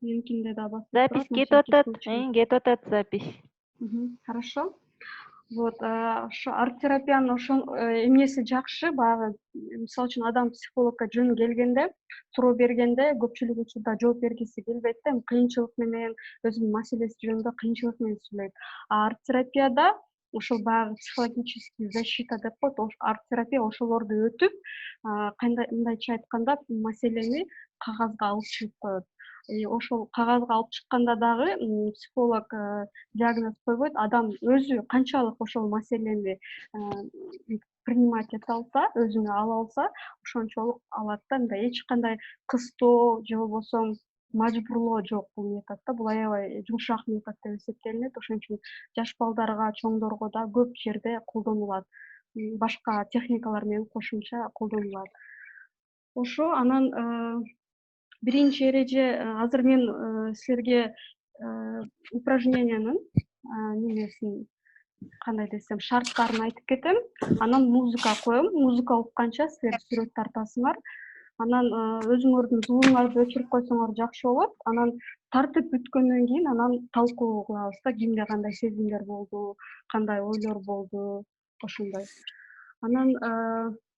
Меникинде да басып Запись турат, кетип начальник атат. исключен. Кетип атат запись. Хорошо. Вот, ошо арт-терапиянын ошол эмнеси жакшы, баягы мисалы үчүн адам психологко жөн келгенде, суроо бергенде көпчүлүк учурда жооп бергиси келбейт да, кыйынчылык менен, өзүнүн маселеси жөнүндө кыйынчылык менен сүйлөйт. Арт-терапияда ошол баягы психологический защита деп коет, арт-терапия ошолорду өтүп, мындайча айтканда маселени кагазга алып чыгып коет. Ошол кагазга алып чыкканда дагы психолог диагноз койбойт, адам өзү канчалык ошол маселени принимать эте алса, өзүнө ала алса, ошончолук алат да. Мындай эч кандай кыстоо же болбосо мажбурлоо жок бул методдо. Бул аябай жумшак метод деп эсептелинет. Ошон үчүн жаш балдарга, чоңдорго да көп жерде колдонулат. Башка техникалар менен кошумча колдонулат. Ошо анан биринчи эреже, азыр мен силерге упражнениянын немесин, кандай десем, шарттарын айтып кетем. Анан музыка коем. Музыка укканча силер сүрөт тартасыңар. Анан өзүңөрдүн зубуңарды өчүрүп койсоңор жакшы болот. Анан тартып бүткөндөн кийин анан талкуу кылабыз да, кимде кандай сезимдер болду, кандай ойлор болду, ошондой. Анан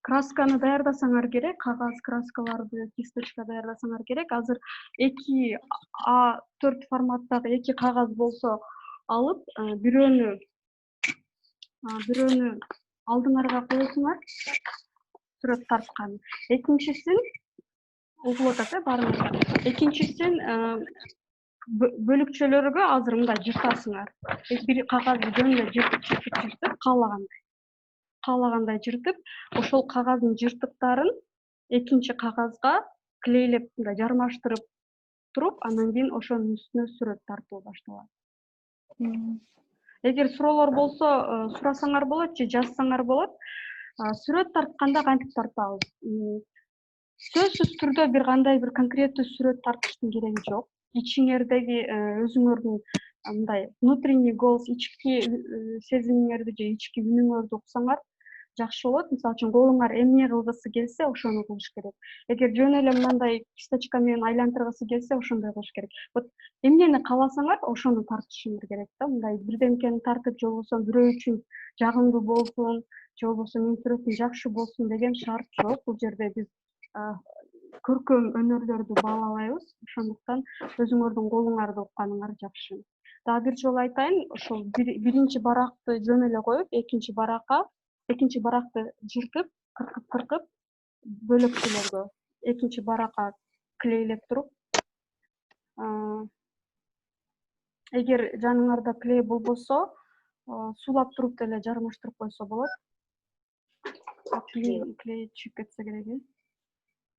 красканы даярдасаңар керек, кагаз краскаларды, кисточка даярдасаңар керек. Азыр 2 А4 форматтагы 2 кагаз болсо алып, бирөөнү алдыңарга коесуңар, сүрөт тарткан. Экинчисин угулуп атат, баарыңарга. Экинчисин бөлүкчөлөргө азыр мындай жыртасыңар. Бир кагазды жөн эле жыртып, каалагандай жыртып, ошол кагаздын жыртыктарын экинчи кагазга клейлеп мындай жармаштырып туруп, анан кийин ошонун үстүнө сүрөт тартуу башталат. Эгер суроолор болсо, сурасаңар болот же жазсаңар болот. Сүрөт тартканда кантип тартабыз? Сөзсүз түрдө бир кандай бир конкреттүү сүрөт тартыштын кереги жок. Ичиңердеги өзүңөрдүн мындай внутренний голос, ички сезимиңерди же ички үнүңөрдү уксаңар жакшы болот. Мисалы үчүн колуңар эмне кылгысы келсе, ошону кылыш керек. Эгер жөн эле мындай кисточка менен айлантыргысы келсе, ошондой кылыш керек. Вот эмнени кааласаңар, ошону тартышыңар керек да. Мындай бирдемкени тартып, же болбосо бирөө үчүн жагымдуу болсун, же болбосо менин сүрөтүм жакшы болсун деген шарт жок. Бул жерде биз көркөм өнөрлөрдү баалабайбыз. Ошондуктан өзүңөрдүн колуңарды укканыңар жакшы. Дагы бир жолу айтайын, ошол биринчи баракты жөн эле коюп, экинчи баракты жыртып, кыркып бөлөкчөлөргө, экинчи баракка клейлеп туруп, эгер жаныңарда клей болбосо, суулап туруп деле жармаштырып койсо болот. Клей чыгып кетсе керек.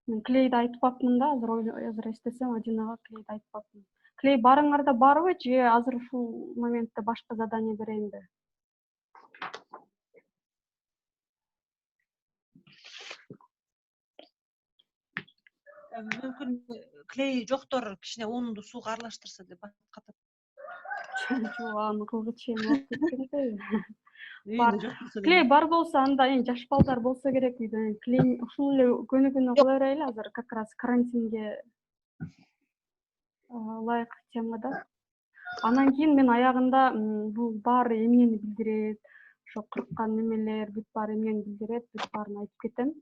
Мен клейди айтпапмын да, азыр эстесем, Адинага клейди айтпапмын. Клей барыңарда барбы же азыр ушул моментте башка задание берейинби? Мүмкүн клей жоктор кичине унду сууга аралаштырса деп катат. Жок, аны кылгыча эми окуп кетпейби? Үйүндө жок болсо Клей бар болсо, анда эми жаш балдар болсо керек үйдө. Клей ушул эле көнүгүүнү кыла берели, азыр как раз карантинге ылайык темада. Анан кийин мен аягында бул баары эмнени билдирет, ошо кырккан немелер, бүт баары эмнени билдирет, бүт баарын айтып кетем.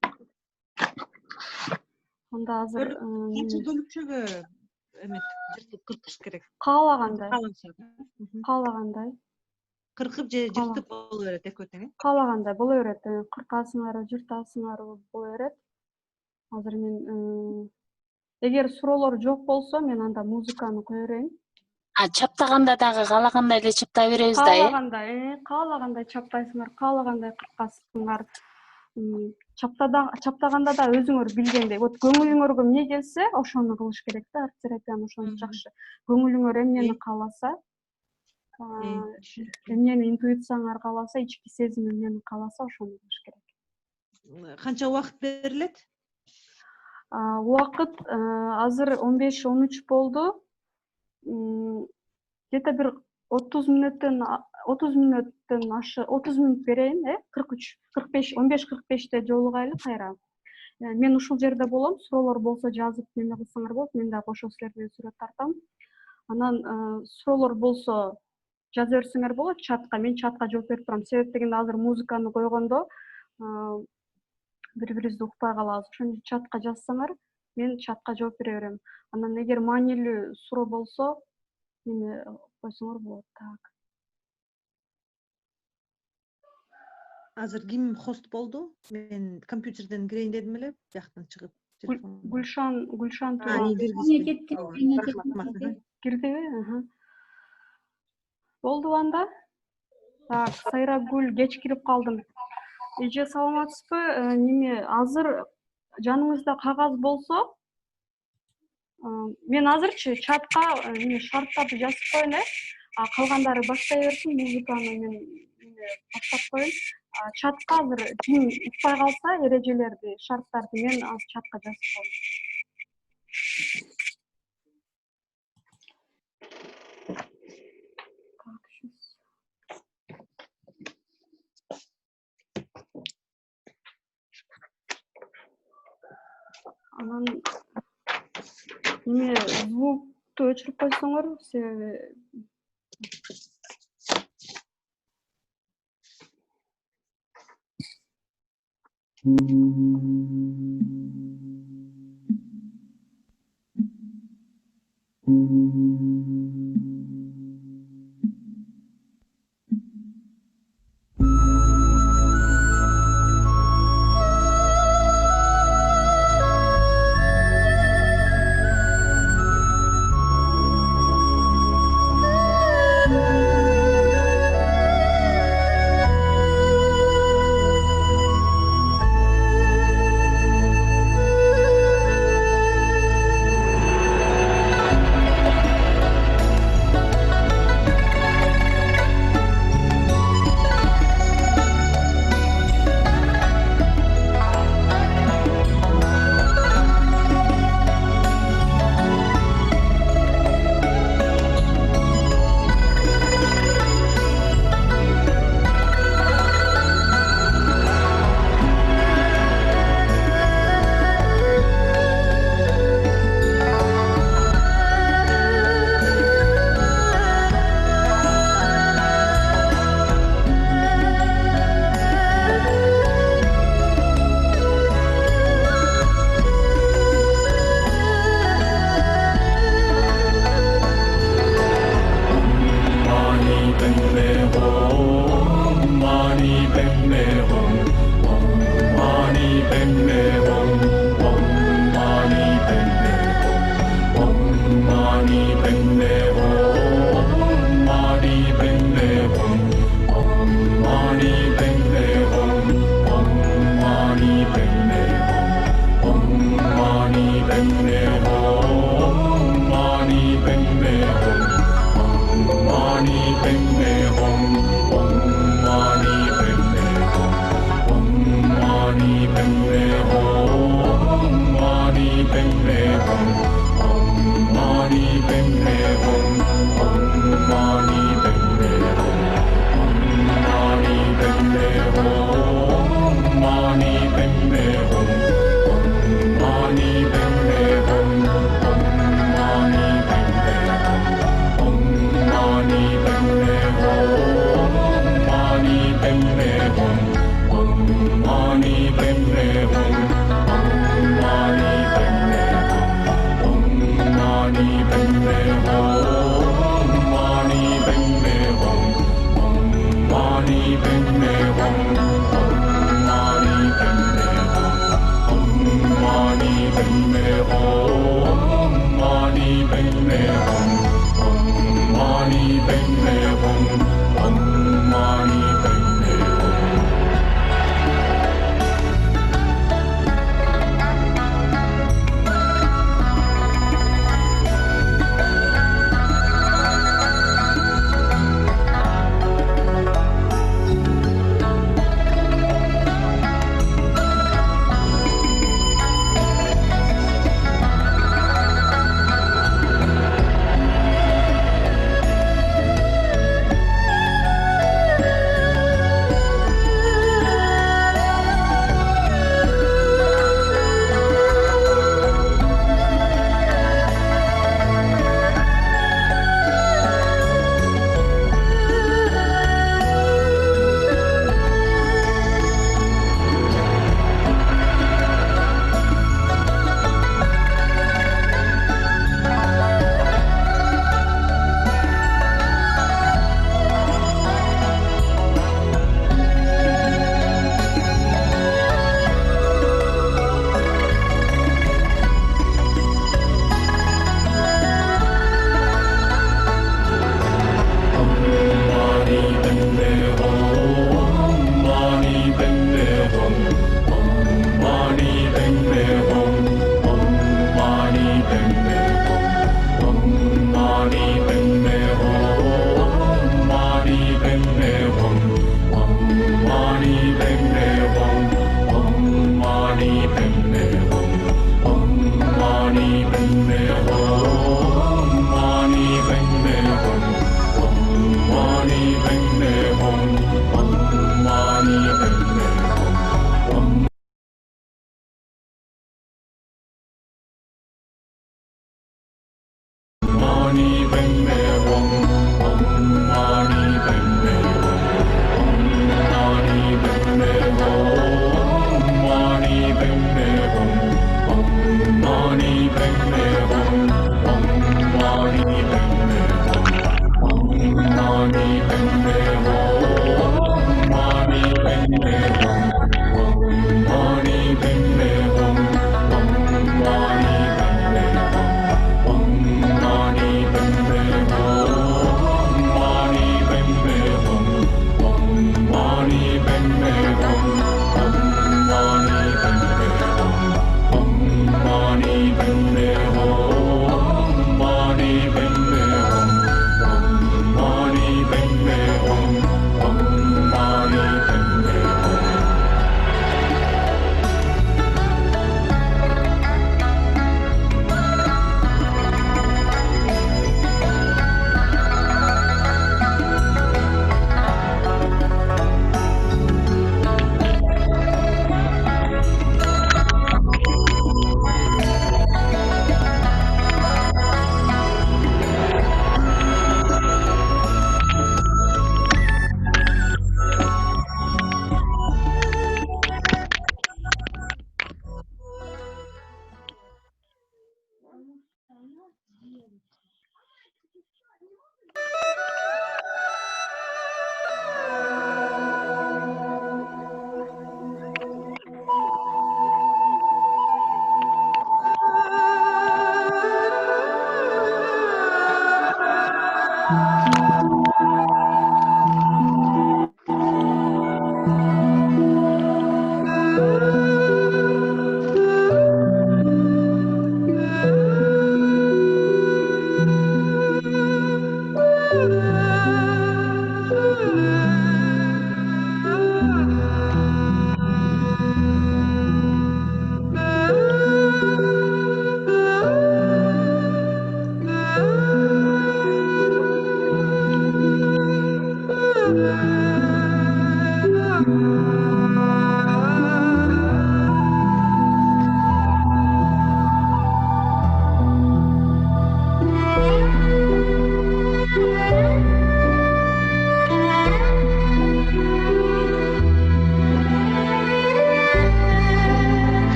Анда азыр канча бөлүкчөгө жыртып кыркыш керек? Каалагандай. Кыркып же жыртып боло берет экөө тең, Каалагандай боло берет. Кыркасыңар, жыртасыңар боло берет. Азыр мен эгер суроолор жок болсо, мен анда музыканы кое берейин. Чаптаганда дагы каалагандай эле чаптай беребиз да, Каалагандай чаптайсыңар, каалагандай кыркасыңар. Чаптаганда да өзүңөр билгендей, вот көңүлүңөргө эмне келсе, ошону кылыш керек да. Арт терапиянын ошону жакшы. Көңүлүңөр эмнени кааласа, эмнени интуицияңар кааласа, ички сезим эмнени кааласа, ошону кылыш керек. Канча убакыт берилет? Убакыт азыр 15-13 болду. Где-то бир 30 мүнөттөн 30 мүнөт берейин, 43, 45, 15-45те жолугайлы кайра. Мен ушул жерде болом, суроолор болсо жазып неме кылсаңар болот, мен да кошо силерге сүрөт тартам. Анан суроолор болсо жаза берсеңер болот чатка, мен чатка жооп берип турам. Себеп дегенде азыр музыканы койгондо бири бирибизди укпай калабыз. Ошон үчүн чатка жазсаңар, мен чатка жооп бере берем. Анан эгер маанилүү суроо болсо, неме койсоңор болот. Так. Азыр ким хост болду? Мен компьютерден кирейин дедим эле, бияктан чыгып телефон. Гүлшан турган кирдиби? Болду анда. Так, Сайрагүл кеч кирип калдым. Эже саламатсызбы? Неме азыр жаныңызда кагаз болсо, мен азырчы чатка шарттарды жазып коеюн, калгандары баштай берсин, музыканы мен баштап коеюн. Чатка азыр ким укпай калса эрежелерди, шарттарды мен азыр чатка жазып коеюн. Анан неме звукту өчүрүп койсоңор, себеби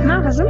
Ma kızım.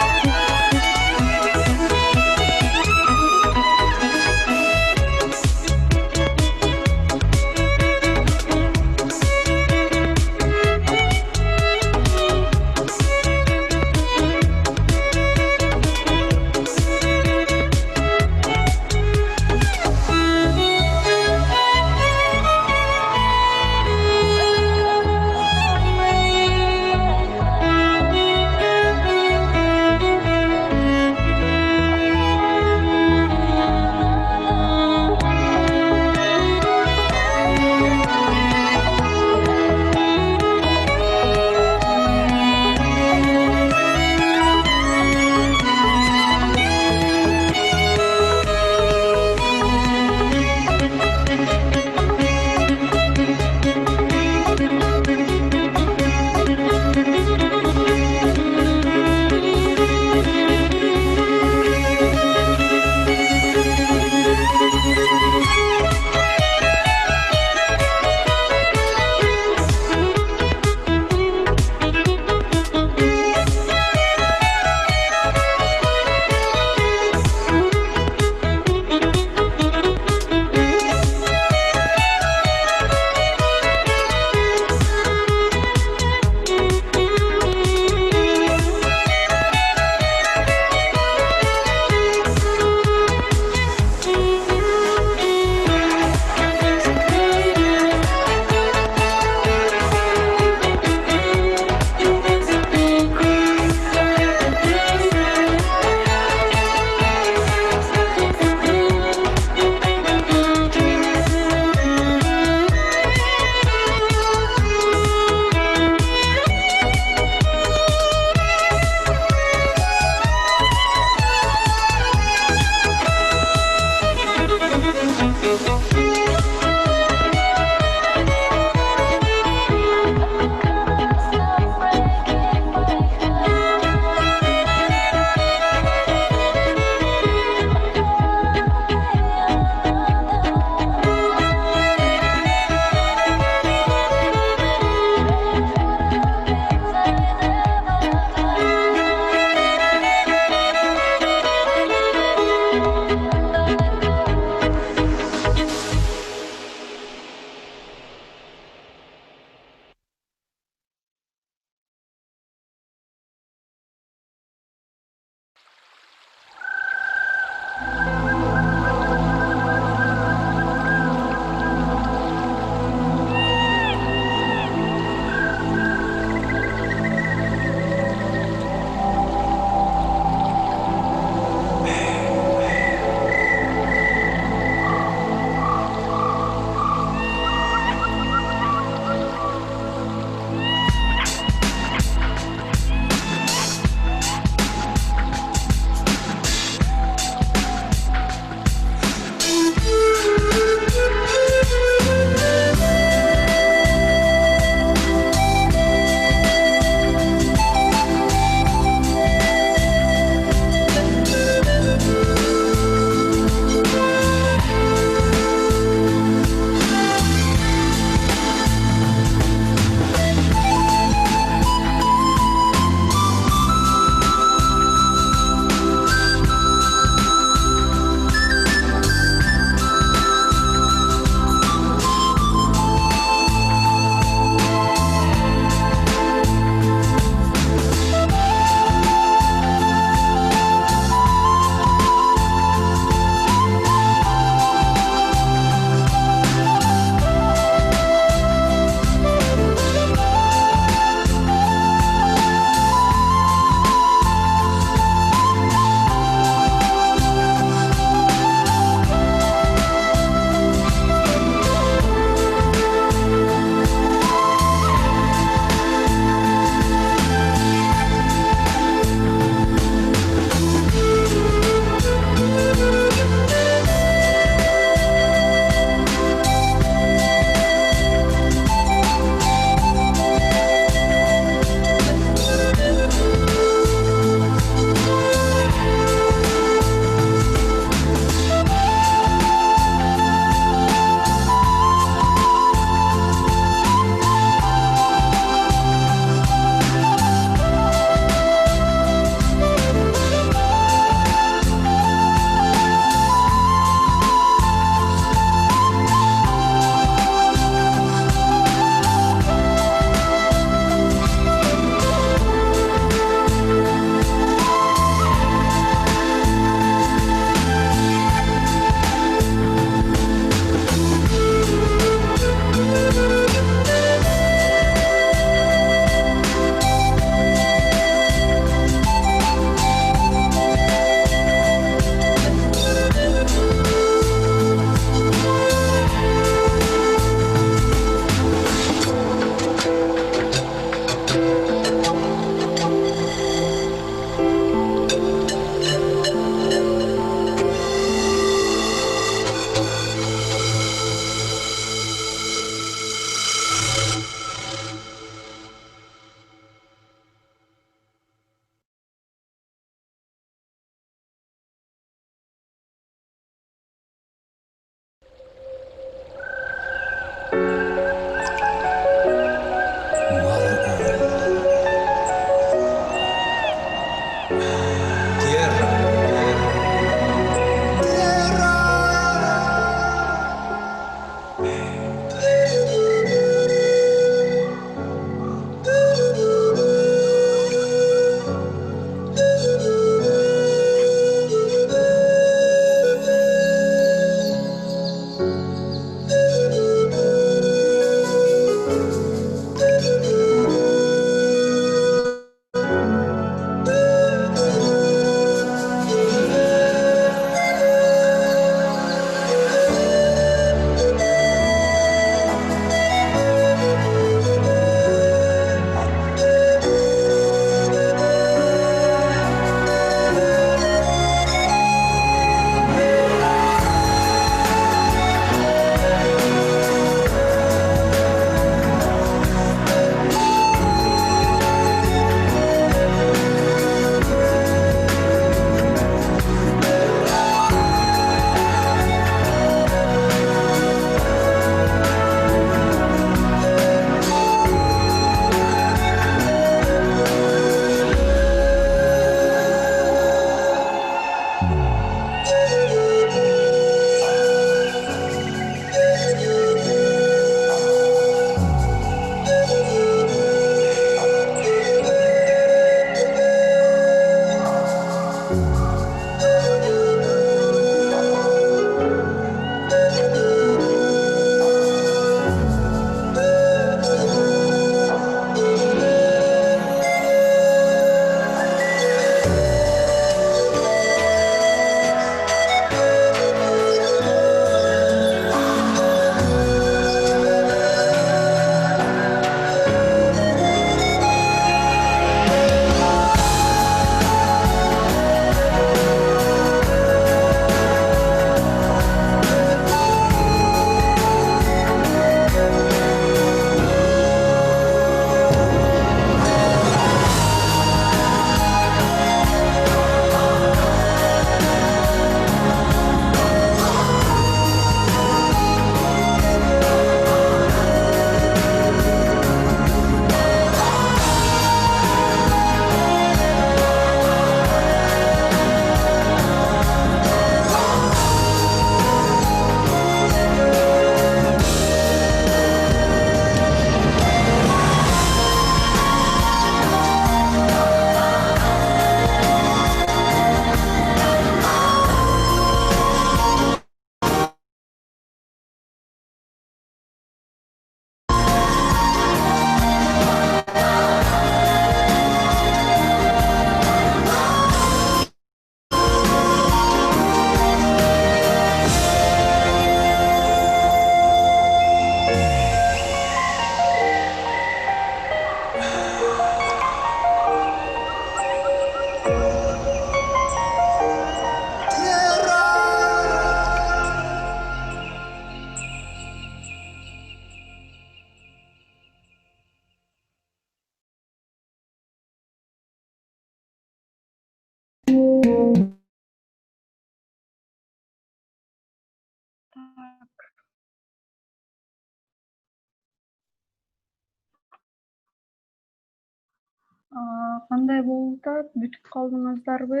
Кандай болуп атат? Бүтүп калдыңыздарбы?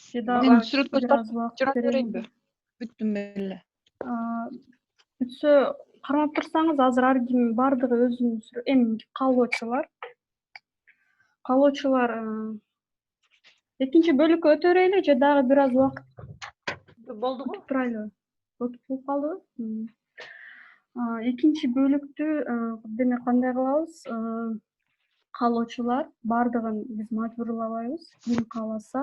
Же дагы Мен сүрөткө бир аз убакыт жарат берелиңби? берейинби? Бүттүм беле. Бүтсө кармап турсаңыз, азыр ар ким бардыгы өзүнүн эми каалоочулар экинчи бөлүккө өтө берели же дагы бир аз убакыт Болдуго? күтүп турайлыбы? Окей болуп калдыбы? Экинчи бөлүктү демек кандай кылабыз? Каалоочулар бардыгын биз мажбурлабайбыз. Ким кааласа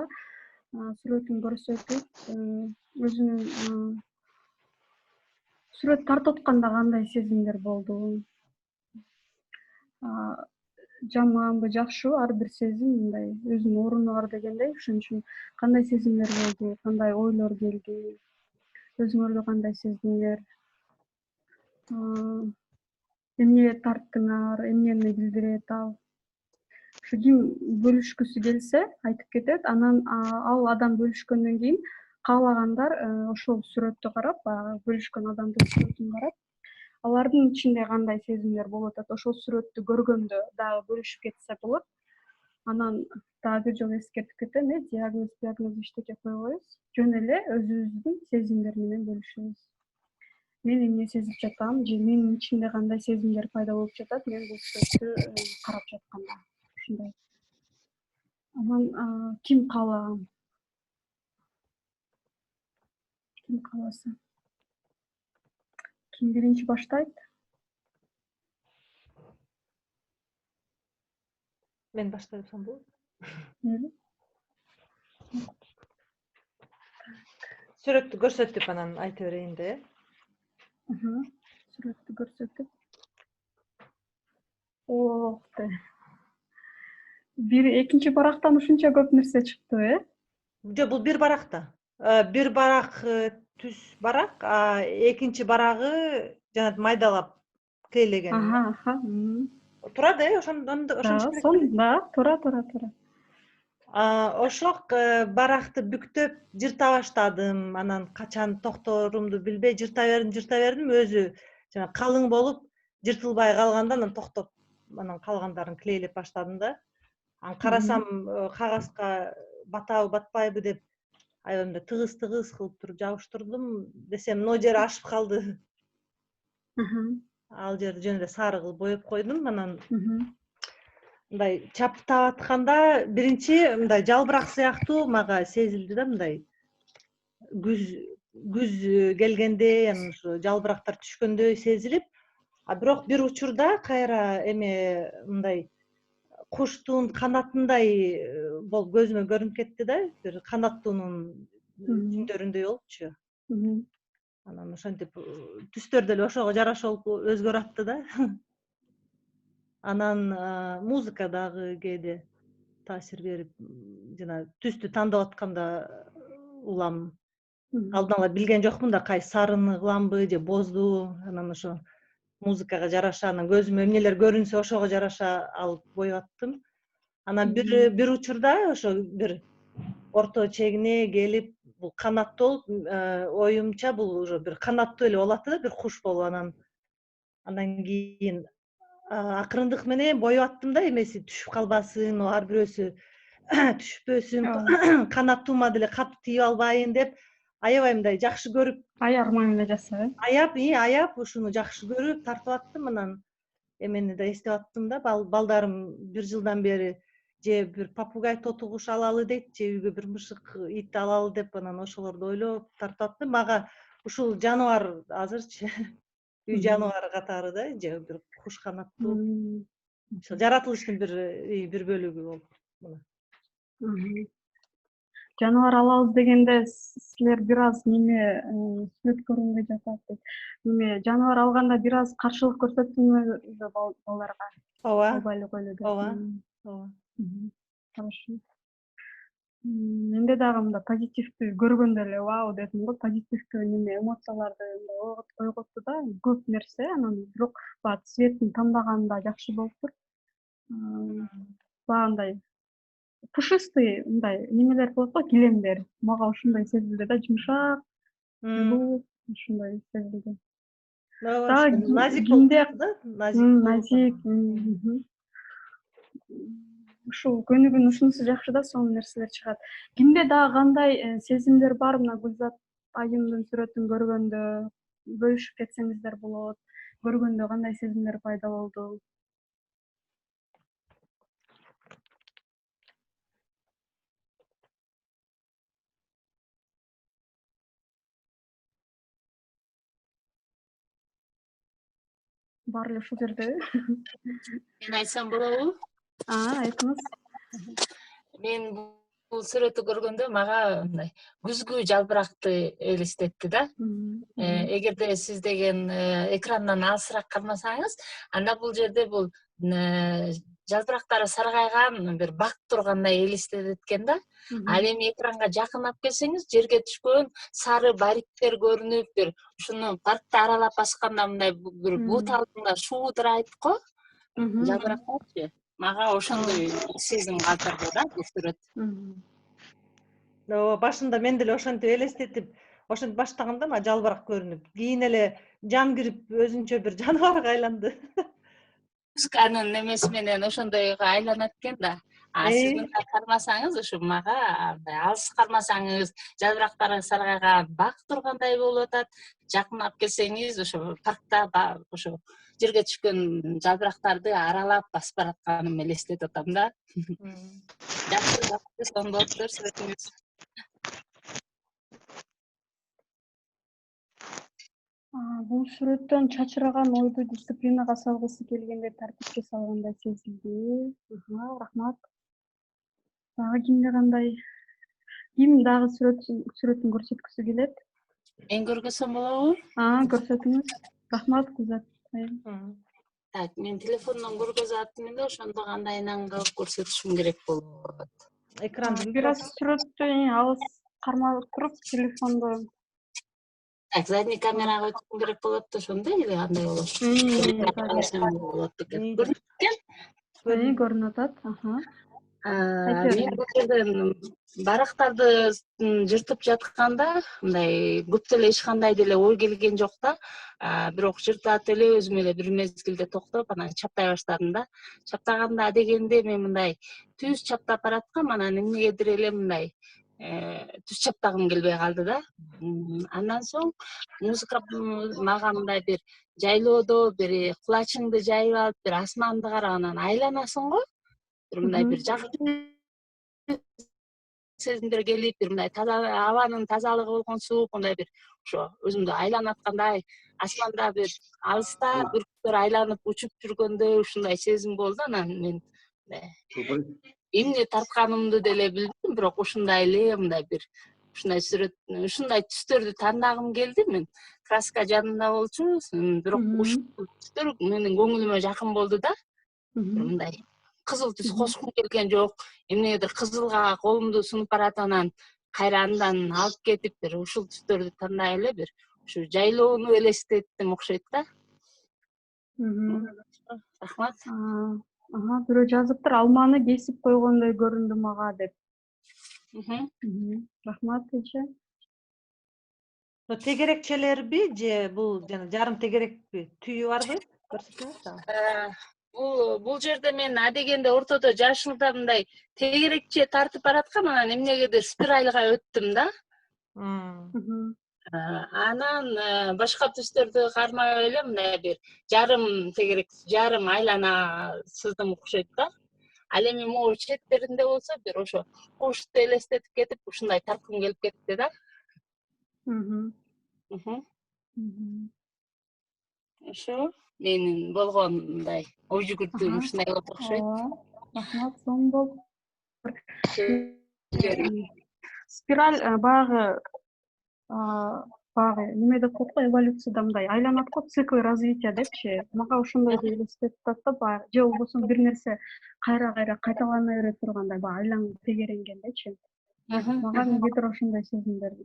сүрөтүн көрсөтүп, өзүнүн сүрөт тартып атканда кандай сезимдер болду? Жаманбы, жакшыбы? Ар бир сезим мындай өзүнүн оруну бар дегендей. Ошон үчүн кандай сезимдер болду? Кандай ойлор келди? Өзүңөрдө кандай сездиңер? Эмне тарттыңар? Эмнени билдирет ал? Ушу ким бөлүшкүсү келсе айтып кетет. Анан ал адам бөлүшкөндөн кийин каалагандар ошол сүрөттү карап, баягы бөлүшкөн адамдын сүрөтүн карап, алардын ичинде кандай сезимдер болуп атат, ошол сүрөттү көргөндө дагы бөлүшүп кетсе болот. Анан дагы бир жолу эскертип кетем, диагноз эчтеке койбойбуз. Жөн эле өзүбүздүн сезимдер менен бөлүшөбүз. Мен эмне сезип жатам же менин ичимде кандай сезимдер пайда болуп жатат мен бул сүрөттү карап жатканда. Ушундай. Анан ким каалаган? Ким кааласа? Ким биринчи баштайт? Мен баштай турсам болот. Мейли. Сүрөттү көрсөтүп анан айта берейин да. Сүрөттү көрсөтүп. Ооте. Бир экинчи барактан ушунча көп нерсе чыктыбы, Жок, бул бир баракта. Бир барак түз барак, экинчи барагы жана майдалап клейлеген. Аха. Турат, ошентип керек. Да, тура. Ошол баракты бүктөп жырта баштадым. Анан качан токторумду билбей жырта бердим. Өзү жана калың болуп, жыртылбай калганда анан токтоп, анан калгандарын клейлеп баштадым да. Анан карасам кагазга батабы, батпайбы деп аябай тыгыз кылып туруп жабыштырдым десем, могу жери ашып калды. Ал жерди жөн эле сары кылып боеп койдум. Анан мындай чаптап атканда биринчи мындай жалбырак сыяктуу мага сезилди да, мындай күз келгендей, анан ушу жалбырактар түшкөндөй сезилип, бирок бир учурда кайра эме мындай куштун канатындай болуп көзүмө көрүнүп кетти да, бир канаттуунун жүндөрүндөй болупчу. Анан ошентип түстөр деле ошого жараша болуп өзгөрүп атты да. Анан музыка дагы кээде таасир берип, жана түстү тандап атканда улам. Алдан ала билген жокмун да, кайсы сарыны кыламбы же бозду. Анан ошо музыкага жараша, анан көзүмө эмнелер көрүнсө ошого жараша алып боеп аттым. Анан бир учурда ошо бир орто чегине келип, бул канаттуу болуп, оюмча бул уже бир канаттуу эле болуп атты да, бир куш болуп. Андан кийин акырындык менен боеп аттым да, эмеси түшүп калбасын, ар бирөөсү түшпөсүн, канаттуума деле катуу тийип албайын деп аябай мындай жакшы көрүп, аяр мамиле жасап, аяп ушуну жакшы көрүп тартып аттым. Анан эмени да эстеп аттым да, балдарым бир жылдан бери же бир попугай тоту куш алалы дейт, же үйгө бир мышык ит алалы деп, анан ошолорду ойлоп тартып аттым. Мага ушул жаныбар азырчы үй жаныбары катары да, же бир куш канаттуу жаратылыштын бир бөлүгү болуп. Жаныбар алабыз дегенде силер бир аз неме сүрөт көрүнбөй жатат деп. Неме жаныбар алганда бир аз каршылык көрсөттүңөрбү балдарга? Ооба. Албайлы койлу деп. Ооба. Хорошо. Менде дагы мындай позитивдүү көргөндө эле вау дедим го, позитивдүү неме эмоцияларды ойготту да, көп нерсе. Анан бирок баягы цветин тандаганы да жакшы болуптур. Баягындай пушистый мындай немелер болот го, килемдер. Мага ошондой сезилди да, жумшак, жылуу, ошондой сезилди. Дагы Назик кимде болуп да, назик назик. Ушул көнүгүн ушунусу жакшы да, сонун нерселер чыгат. Кимде дагы кандай сезимдер бар мына Гүлзат айымдын сүрөтүн көргөндө? Бөлүшүп кетсеңиздер болот. Көргөндө кандай сезимдер пайда болду? Бар эле ушул жердеби? Мен айтсам болобу? Айтыңыз. Мен бул сүрөттү көргөндө мага мындай күзгү жалбыракты элестетти да. Эгерде сиз деген экрандан алысыраак кармасаңыз, анда бул жерде бул жалбырактары саргайган бир бак тургандай элестетет экен да. Ал эми экранга жакын алып келсеңиз, жерге түшкөн сары бариктер көрүнүп, бир ушуну паркта аралап басканда мындай бир бут алдында шуудурайт го. Жалбырактарчы. Мага ошондой сезим калтырды да бул сүрөт. Ооба, башында мен деле ошентип элестетип, ошентип баштаганда мага жалбырак көрүнүп, кийин эле жан кирип өзүнчө бир жаныбарга айланды. Музыканын немеси менен ошондойго айланат экен да. Сиз мындай кармасаңыз, ушу мага алыс кармасаңыз, жалбырактары саргайган бак тургандай болуп атат. Жакын алып келсеңиз, ошо паркта ошо жерге түшкөн жалбырактарды аралап басып баратканым элестетип атам да. Жакшы, сонун болуптур сүрөтүңүз. Бул сүрөттөн чачыраган ойду дисциплинага салгысы келгенде тартипке салгандай сезилди. Рахмат. Дагы кимде кандай? Ким дагы сүрөтүн көрсөткүсү келет? Мен көргөзсөм болобу? Көрсөтүңүз. Рахмат, Гүлзат айым. Так, мен телефондон көргөзүп аттым да, ошондо кандайынан кылып көрсөтүшүм керек болот. Экранды Бир аз сүрөттү алыс кармалып туруп, телефондо. Так, задний камерага өтүшүм керек болот да, ошондой эле кандай болот? Көрүнүп атат. Мен бул жерден барактарды жыртып жатканда мындай көп деле эч кандай деле ой келген жок да. Бирок жыртат эле өзүм эле бир мезгилде токтоп, анан чаптай баштадым да. Чаптаганда адегенде мен мындай түз чаптап бараткам, анан эмнегедир эле мындай түз чаптагым келбей калды да. Андан соң музыка мага мындай бир жайлоодо бир кулачыңды жайып алып, бир асманды карап анан айланасың го. Бир мындай бир жакшы сезимдер келип, бир мындай таза абанын тазалыгы болгонсуп, мындай бир ошо өзүмдү айланып аткандай, асманда бир алыста бүркүттөр айланып учуп жүргөндөй ушундай сезим болду. Анан мен эмне тартканымды деле билбейм, бирок ушундай эле мындай бир ушундай сүрөт, ушундай түстөрдү тандагым келди. Мен краска жанымда болчу, бирок ушул түстөр менин көңүлүмө жакын болду да. Бир мындай кызыл түс кочкум келген жок, эмнегедир кызылга колумду сунуп баратып, анан кайра андан алып кетип, бир ушул түстөрдү тандай эле бир ушу жайлоону элестеттим окшойт да. Рахмат. Бирөө жазыптыр, алманы кесип койгондой көрүндү мага деп. Рахмат эже. Тегерекчелерби же бул жана жарым тегерекпи? Түйү барбы? Көрсөтүңүз да. Бул жерде мен адегенде ортодо жашылда мындай тегерекче тартып бараткам, анан эмнегедир спиральга өттүм да. Анан башка түстөрдү кармай эле мындай бир жарым тегерек, жарым айлана сыздым окшойт да. Ал эми могу четтеринде болсо бир ошо кошту элестетип кетип, ушундай тарткым келип кетти да. Ошо менин болгон мындай ой жүгүртүүм ушундай болуп окшойт. Рахмат, сонун болду. Спираль баягы неме деп коет го, эволюцияда мындай айланат го, цикл развития депчи. Мага ошондой элестетип атат да, баягы же болбосо бир нерсе кайра кайталана бере тургандай, баягы айланып тегеренгендечи. Мага эмнегедир ошондой сезимдер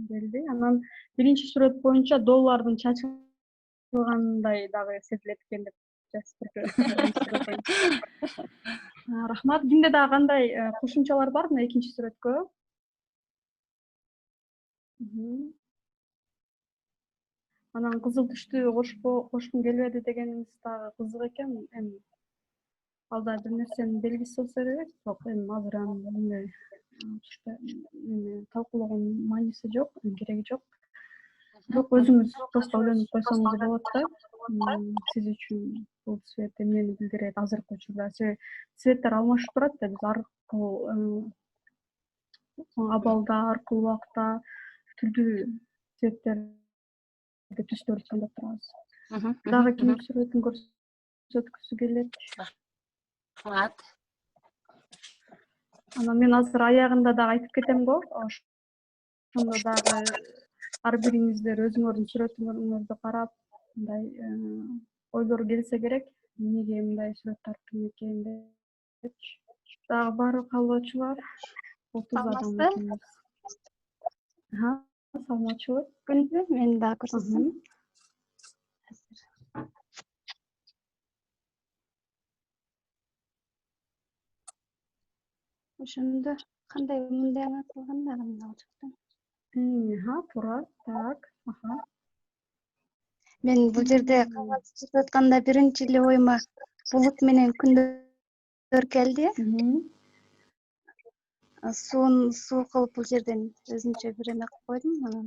келди. Анан биринчи сүрөт боюнча доллардын чачылгандай дагы сезилет экен деп жазыптыр. Рахмат. Кимде дагы кандай кошумчалар бар мына экинчи сүрөткө? Анан кызыл түштү кошкум келбеди дегениңиз дагы кызык экен. Эми ал да бир нерсенин белгиси болсо керек. Бирок эми азыр аны талкуулоогонун мааниси жок, кереги жок. Бирок өзүңүз просто ойлонуп койсоңуз болот да. Сиз үчүн бул цвет эмнени билдирет азыркы учурда? Цветтер алмашып турат да, биз ар абалда, ар кыл убакта түрдүү цветтерди, түстөрдү тандап турабыз. Дагы ким сүрөтүн көрсөткүсү келет? Рахмат. Анан мен азыр аягында дагы айтып кетем го. Ошондо дагы ар бириңиздер өзүңөрдүн сүрөтүңөрдү карап, мындай ойлор келсе керек. Эмнеге мындай сүрөт тарттым экен депчи. Дагы баары каалоочулар 30 адам экенбиз. Саламатчылык. Күндү мен дагы көрсөтсөм. Ошондо кандай мындай кылганда кандай болчу? Туура. Так. Мен бул жерде кагаз чыгып атканда биринчи эле оюма булут менен күндөр келди. Суу кылып бул жерден өзүнчө бир эме кылып койдум. Анан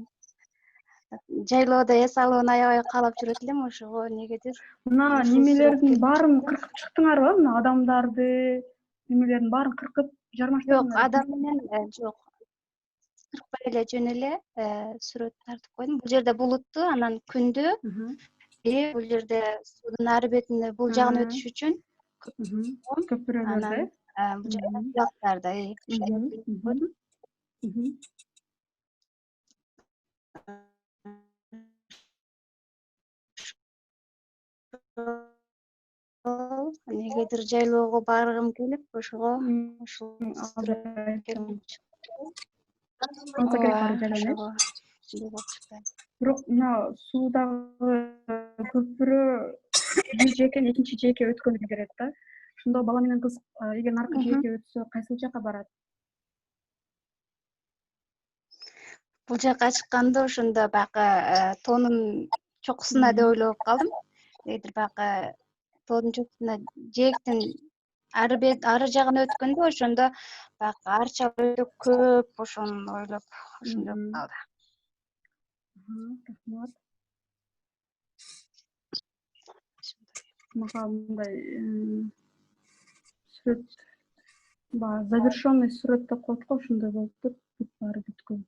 жайлоодо эс алууну аябай каалап жүрөт элем, ошого негедир. Мына немелердин баарын кыркып чыктыңарбы? Мына адамдарды, немелердин баарын кыркып жармаштыңар? Жок, адам менен жок. Кыркпай эле жөн эле сүрөт тартып койдум. Бул жерде булутту, анан күндү, бул жерде суудун ар бетине бул жагына өтүш үчүн көпүрөлөрдө. бул жерде булактарды негедир жайлоого баргым келип, ошого ушул Ансак керек ары жайланып. Бирок мына суудагы көпүрө бир жээктен экинчи жээкке өткөнү билдирет да. Ошондо бала менен кыз эгер наркы жээкке өтсө, кайсыл жака барат? Бул жака чыкканда ошондо баягы тоонун чокусуна деп ойлоп калдым. Эгер баягы тоонун чокусуна жээктин ары жагына өткөндө ошондо баягы арча өтө көп, ошону ойлоп ошондой калды. Рахмат. Мага мындай сүрөт баягы завершенный сүрөт деп коет го, ошондой болуп туруп бүт баары бүткөн.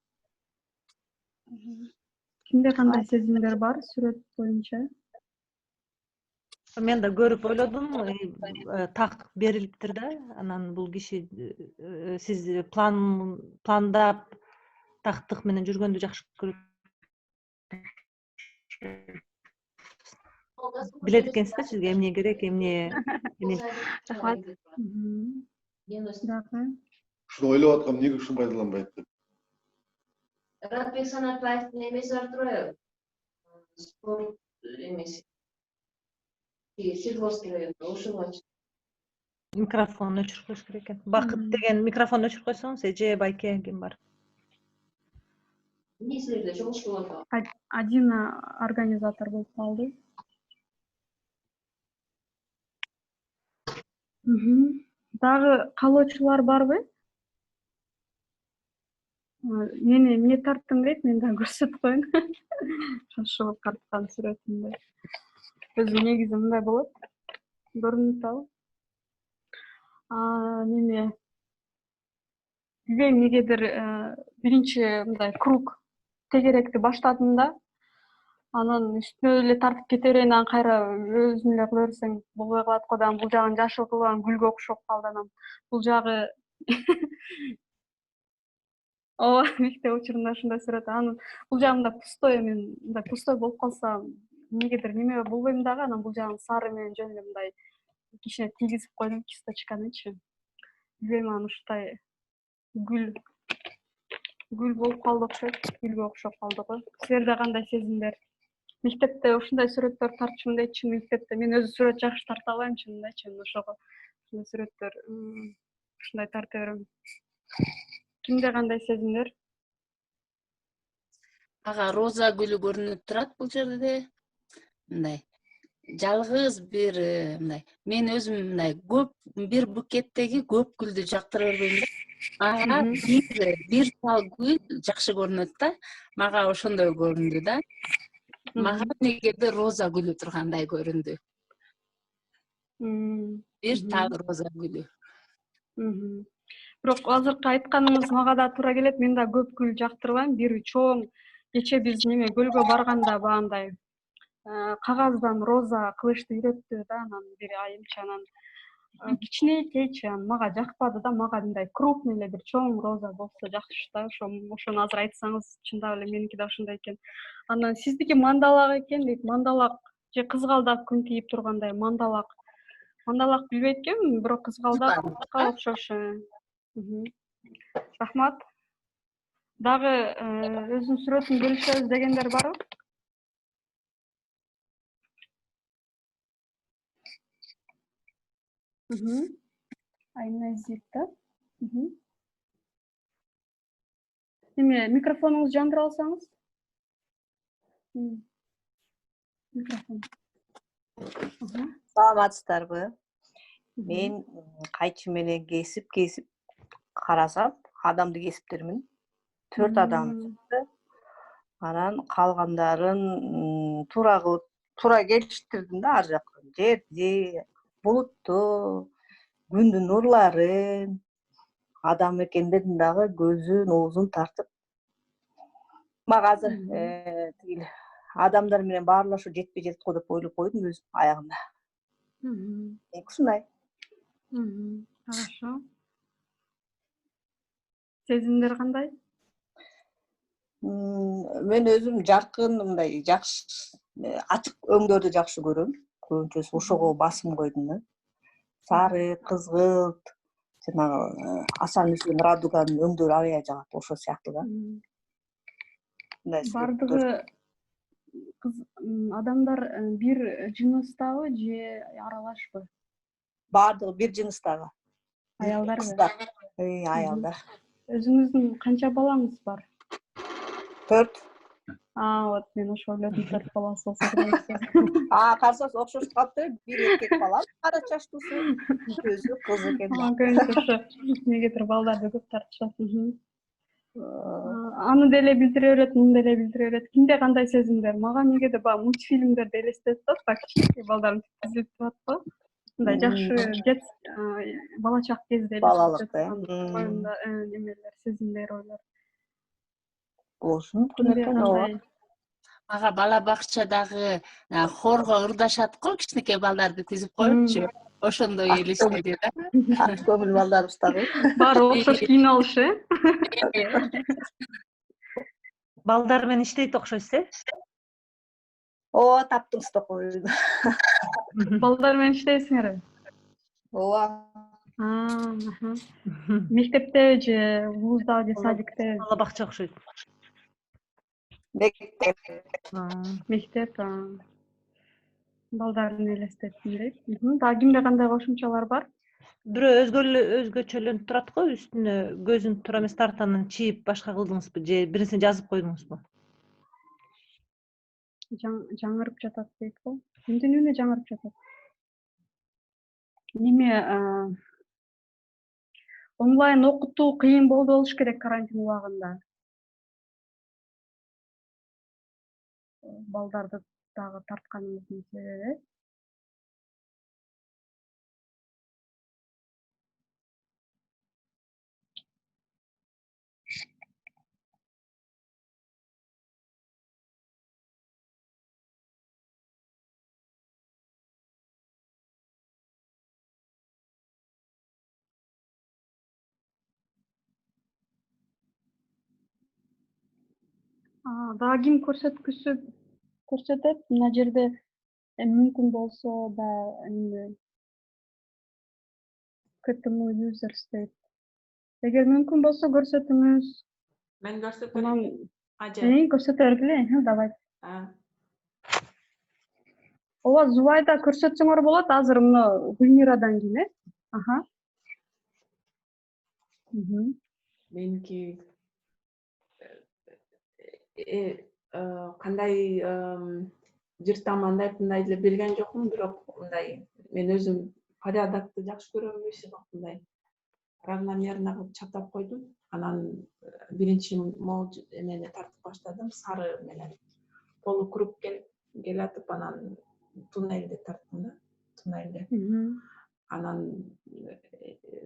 Кимде кандай сезимдер бар сүрөт боюнча? Мен да көрүп ойлодум, так берилиптир да. Анан бул киши сиз пландап тактык менен жүргөндү жакшы көрөт. Билет экенсиз да сизге эмне керек, эмне. Рахмат. Дагы Ушуну ойлоп аткам, эмнеге ушуну пайдаланбайт деп. Радбек Санатбаевдин эмеси бар турбайбы? Спорт эмеси. Свердловский районунда ошого Микрофонду өчүрүп коюш керек экен. Бакыт деген микрофонду өчүрүп койсоңуз, Эже, Байке ким бар? эмне силерде чогулуш болуп атат? Адина организатор болуп калды. Дагы каалоочулар барбы? Мени эмне тарттым дейт, мен дагы көрсөтүп коеюн. Шашылып тарткан сүрөтүмдө. Өзү негизи мындай болот. Көрүнүп атабы? Неме билбейм, эмнегедир биринчи мындай круг тегеректи баштадым да. Анан үстүнө эле тартып кете берейин, анан кайра өзүң эле кыла берсең болбой калат го. Анан бул жагын жашыл кылган гүлгө окшоп калды. Анан бул жагы ооба, мектеп учурунда ушундай сүрөт. Анан бул жагында пустой, мен мындай пустой болуп калса эмнегедир неме болбойм дагы. Анан бул жагын сары менен жөн эле мындай кичине тийгизип койдум кисточканычы. Билбейм, анан ушундай гүл болуп калды окшойт, гүлгө окшоп калды го. Силерде кандай сезимдер? Мектепте ушундай сүрөттөр тартчумун дейчү. Мектепте мен өзү сүрөт жакшы тарта албайм чынындачы. Ошого ушундай сүрөттөр ушундай тарта берем. Кимде кандай сезимдер? Ага, роза гүлү көрүнүп турат бул жерде. Мындай жалгыз бир мындай мен өзүм мындай көп бир букеттеги көп гүлдү жактыра бербейм да. Мага бир тал гүл жакшы көрүнөт да. Мага ошондой көрүндү да. Мага негеде роза гүлү тургандай көрүндү. Бир тал роза гүлү. Бирок азыркы айтканыңыз мага да туура келет. Мен да көп гүл жактырбайм. Бир чоң кече биз неме көлгө барганда багандай кагаздан роза кылышты үйрөттү да, анан бир айымчы, анан кичинекейчи, мага жакпады да, мага мындай крупный эле бир чоң роза болсо жакшы да. Ошону азыр айтсаңыз чындап эле меники да ошондой экен. Анан сиздики мандалак экен дейт. Мандалак же кызгалдак күн тийип тургандай мандалак. Мандалак билбейт экенмин, бирок кызгалдакка окшош. Рахмат. Дагы өзүнүн сүрөтүн бөлүшөбүз дегендер барбы? Айназик да. Эме микрофонуңузду жандыра алсаңыз? Микрофон. Саламатсыздарбы? Мен кайчы менен кесип карасам, адамды кесиптермин. 4 адам чыкты. Анан калгандарын туура келиштирдим да ар жактан. Жерди, булутту, күндүн нурларын, адам экендерин дагы көзүн, оозун тартып. Мага азыр тиги адамдар менен баарлашуу жетпей жатат го деп ойлоп койдум өзүм аягында. Ушундай. Хорошо. Сезимдер кандай? Мен өзүм жаркын мындай жакшы ачык өңдөрдү жакшы көрөм. Көбүнчөсү ошого басым койдум да. Сары, кызгылт, жанагы Асан Үсен Радуганын өңдөрү аябай жагат, ошол сыяктуу да. Бардыгы адамдар бир жыныстабы же аралашпы? Бардыгы бир жыныстагы. Аялдарбы? Аялдар. Өзүңүздүн канча балаңыз бар? 4. Вот мен ошо ойлодум, 4 баласы болсо керек деп. Карасаңыз окшошуп калыптыр. Бир эркек бала, кара чачтуусу, көзү кыз экен да. Көбүнчө ошо эмнегедир балдарды көп тартышат. Аны деле билдире берет, муну деле билдире берет. Кимде кандай сезимдер? Мага эмнегедир баягы мультфильмдерди элестетип атат, баягы кичинекей балдардын түзүлүп турат го. Мындай жакшы бала чак кезде Балалык да. оюнда немелер, сезимдер, ойлор. Болушу мүмкүн экен ооба. Мага бала бакчадагы хорго ырдашат го, кичинекей балдарды тизип коюпчу. Ошондой элестеди да. Ак көңүл балдарыбыз дагы. Баары окшош кийинип алышы, Балдар менен иштейт окшойсуз, Ооба, таптыңыз токой. Балдар менен иштейсиңерби? Ооба. Мектептеби же вуздабы же садиктеби? Бала бакча окшойт. Мектеп. Мектеп. Балдарын элестеттим дейт. Дагы кимде кандай кошумчалар бар? Бирөө өзгөчөлөнүп турат го, үстүнө көзүн туура эмес тартанын чийип башка кылдыңызбы же биринесин жазып койдуңузбу? Жаңырып жатат дейт го. Эмне жаңырып жатат? Неме онлайн окутуу кыйын болду болуш керек карантин убагында. Балдарды дагы тартканыбыздын себеби. Дагы ким көрсөтөт? Мына жерде мүмкүн болсо да эме КТМ users дейт. Эгер мүмкүн болсо көрсөтүңүз. Мен көрсөтөм. Көрсөтө бергиле, давай. Ооба, Зубайда көрсөтсөңөр болот, азыр мына Гүлмирадан кийин, Меники кандай жыр тамандай мындай деле билген жокмун, бирок мындай мен өзүм порядокты жакшы көрөм, иши мындай равномерно кылып чатап койдум. Анан биринчи мол эмени тартып баштадым, сары менен полукруг келатып, анан туннелди тарттым да, туннелди. Анан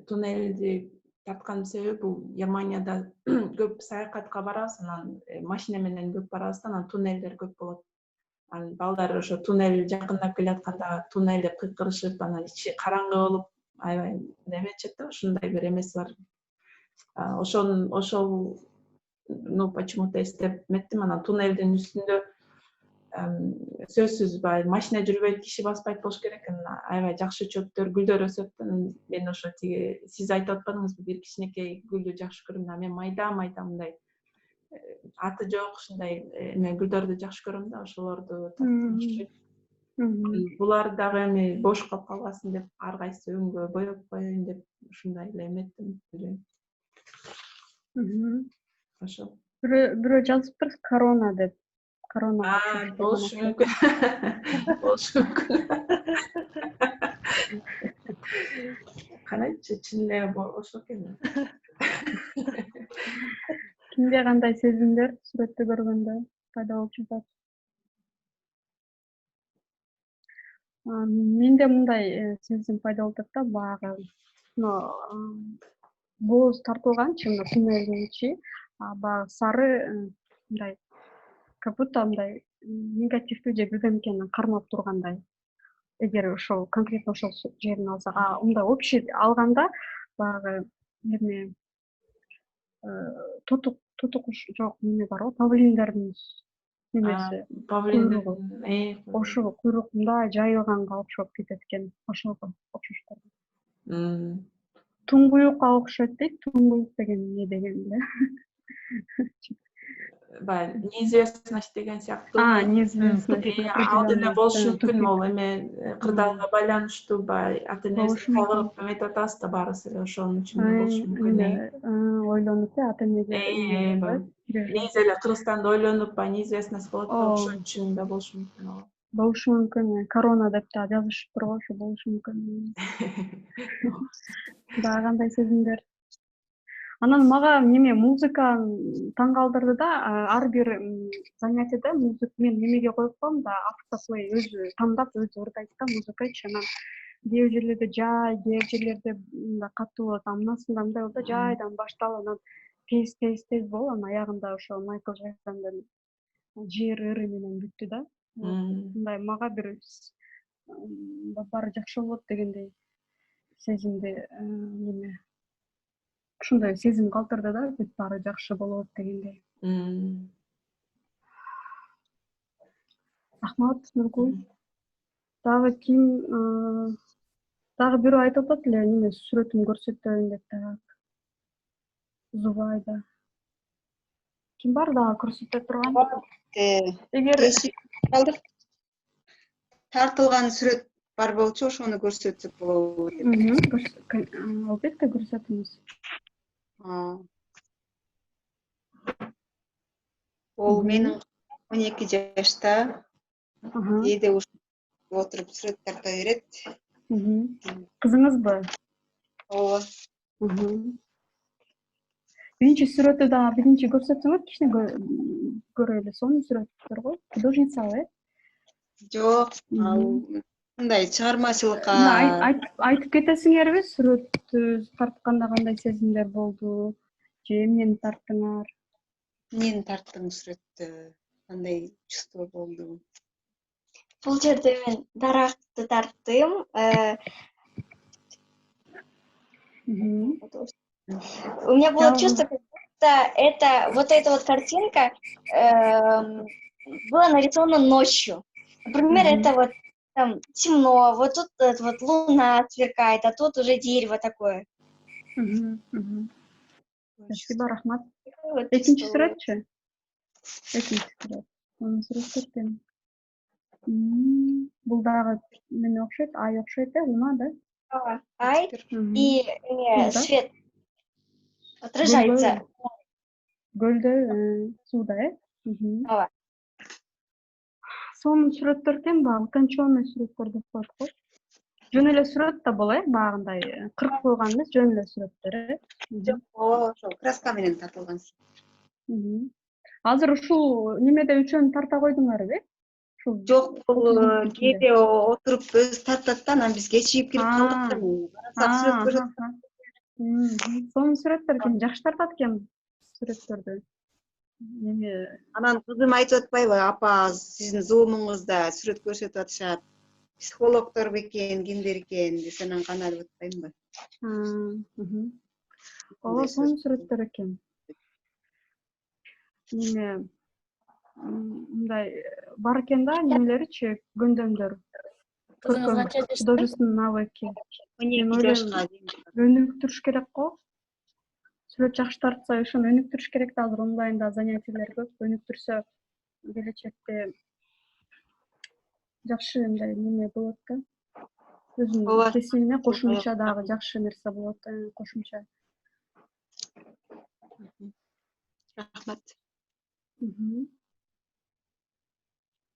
туннелди тартканын себеби бул Германияда көп саякатка барабыз, анан машина менен көп барабыз да, анан туннелдер көп болот. Анан балдар ошо туннель жакындап келатканда туннелди кыйкырышып, анан ичи караңгы болуп, аябай неметчиет да, ушундай бир эмеси бар. Ошол почему-то эстеп-меттим. Анан туннелдин үстүндө сөзсүз баягы машина жүрбөйт, киши баспайт болуш керек. Аябай жакшы чөптөр, гүлдөр өсөт. Мен ошо тиги сиз айтып атпадыңызбы, бир кичинекей гүлдү жакшы көрөм. Мен майда мындай аты жок ушундай эме гүлдөрдү жакшы көрөм да, ошолорду тартып. Булар дагы эми бош калып калбасын деп, ар кайсы өңгө боеп коеюн деп ушундай эле эметтим. Ошо. Бирөө жазыптыр корона деп. Корона. Болушу мүмкүн. Болушу мүмкүн. Карайчы, чын эле ошо экен. Кимде кандай сезимдер сүрөттү көргөндө пайда болуп жатат? Менде мындай сезим пайда болуп атат да, баягы бооз тартылганчы туннелдин ичи, баягы сары мындай как будто мындай негативдүү же бирдемекени кармап тургандай. Эгер ошол конкретно ошол жерин алсак, мындай общий алганда баягы эме тотукуш жок, неме бар го, павлиндердин немеси, Павлиндер. ошо куйрук мындай жайылганга окшоп кетет экен, ошого окшоштор. Туңгуюкка окшойт дейт, туңгуюк деген эмне деген эле? Баягы неизвестность деген сыяктуу. Неизвестность. Ал деле болушу мүмкүн, ол эме кырдаалга байланыштуу, баягы ата энебиз калып эметип атабыз да баарыбыз эле, ошонун үчүн болушу мүмкүн. Ойлонуп ата энеге. Негизи эле Кыргызстанда ойлонуп, баягы неизвестность болот да, ошон үчүн да болушу мүмкүн. Болушу мүмкүн. Корона деп да жазышыптыр го, ошо болушу мүмкүн. Дагы кандай сезимдер? Анан мага музыка таң калтырды да, ар бир занятияда мен немеге коюп коем да, автоплей өзү тандап, өзү ырдайт да музыкачы. Анан кээ жерлерде жай, кээ жерлерде мындай катуу болот, мынасында мындай болот да, жайдан башталып, анан тез болуп, анан аягында ошо Майкл Джексондун жер ыры менен бүттү да. Мындай мага бир баары жакшы болот дегендей сезимди неме ушундай сезим калтырды да, бүт баары жакшы болот дегендей. Рахмат, Нургүл. Дагы ким дагы бирөө айтып атат эле, неме сүрөтүн көрсөтөйүн деп так. Зубайда. Ким бар дагы көрсөтө турган? Эгер тартылган сүрөт бар болчу, ошону көрсөтсөк болобу деп. Албетте көрсөтөбүз. Ол менин 12 жашта кээде отуруп сүрөт тарта берет. Кызыңызбы? Ооба. Биринчи сүрөтү дагы биринчи көрсөтсөңөр, кичине көрөлү. Сонун сүрөттөр го. Художницалык, Жок, ал мындай чыгармачылыкка айтып кетесиңерби, сүрөттү тартканда кандай сезимдер болду? Же эмнени тарттыңар? Эмнени тарттым сүрөттү? Кандай чувство болду? Бул жерде мен даракты тарттым. У меня было чувство, как будто вот эта вот картинка была нарисована ночью. Например, это вот там темно, вот тут вот луна сверкает, а тут уже дерево такое. Спасибо, рахмат. Экинчи сүрөтчү? Экинчи сүрөт. Анын сүрөттөрү. Бул дагы неме окшойт, ай окшойт, луна, да? Ай и свет отражается. Гөлдө, сууда, Ооба. сонун сүрөттөр экен, баягы утончонный сүрөттөр деп коет го. Жөн эле сүрөт да боло, баягындай кырып койгон эмес, жөн эле сүрөттөр. Жок, ошо краска менен тартылган. Азыр ушул немеде үчөөнү тарта койдуңарбы? Жок, бул кээде отуруп өзү тартат да, анан биз кечигип кирип калдык да. Карасак сүрөт көрсөтөт. Сонун сүрөттөр экен, жакшы тартат экен сүрөттөрдү. Анан кызым айтып атпайбы, апа, сиздин зумуңузда сүрөт көрсөтүп атышат. Психологдор бекен, кимдер экен десе, анан кана деп атпаймынбы? Ооба, сонун сүрөттөр экен. Мындай бар экен да, немелеричи, көндөмдөр. Кызыңыз канча жашта? Художественный навыки. 12 жашка. Өнүктүрүш керек го. Сүрөт жакшы тартса, ошону өнүктүрүш керек да. Азыр онлайнда занятиялер көп. Өнүктүрсө, келечекте жакшы мындай неме болот да. Өзүнүн кесибине кошумча дагы жакшы нерсе болот, кошумча. Рахмат.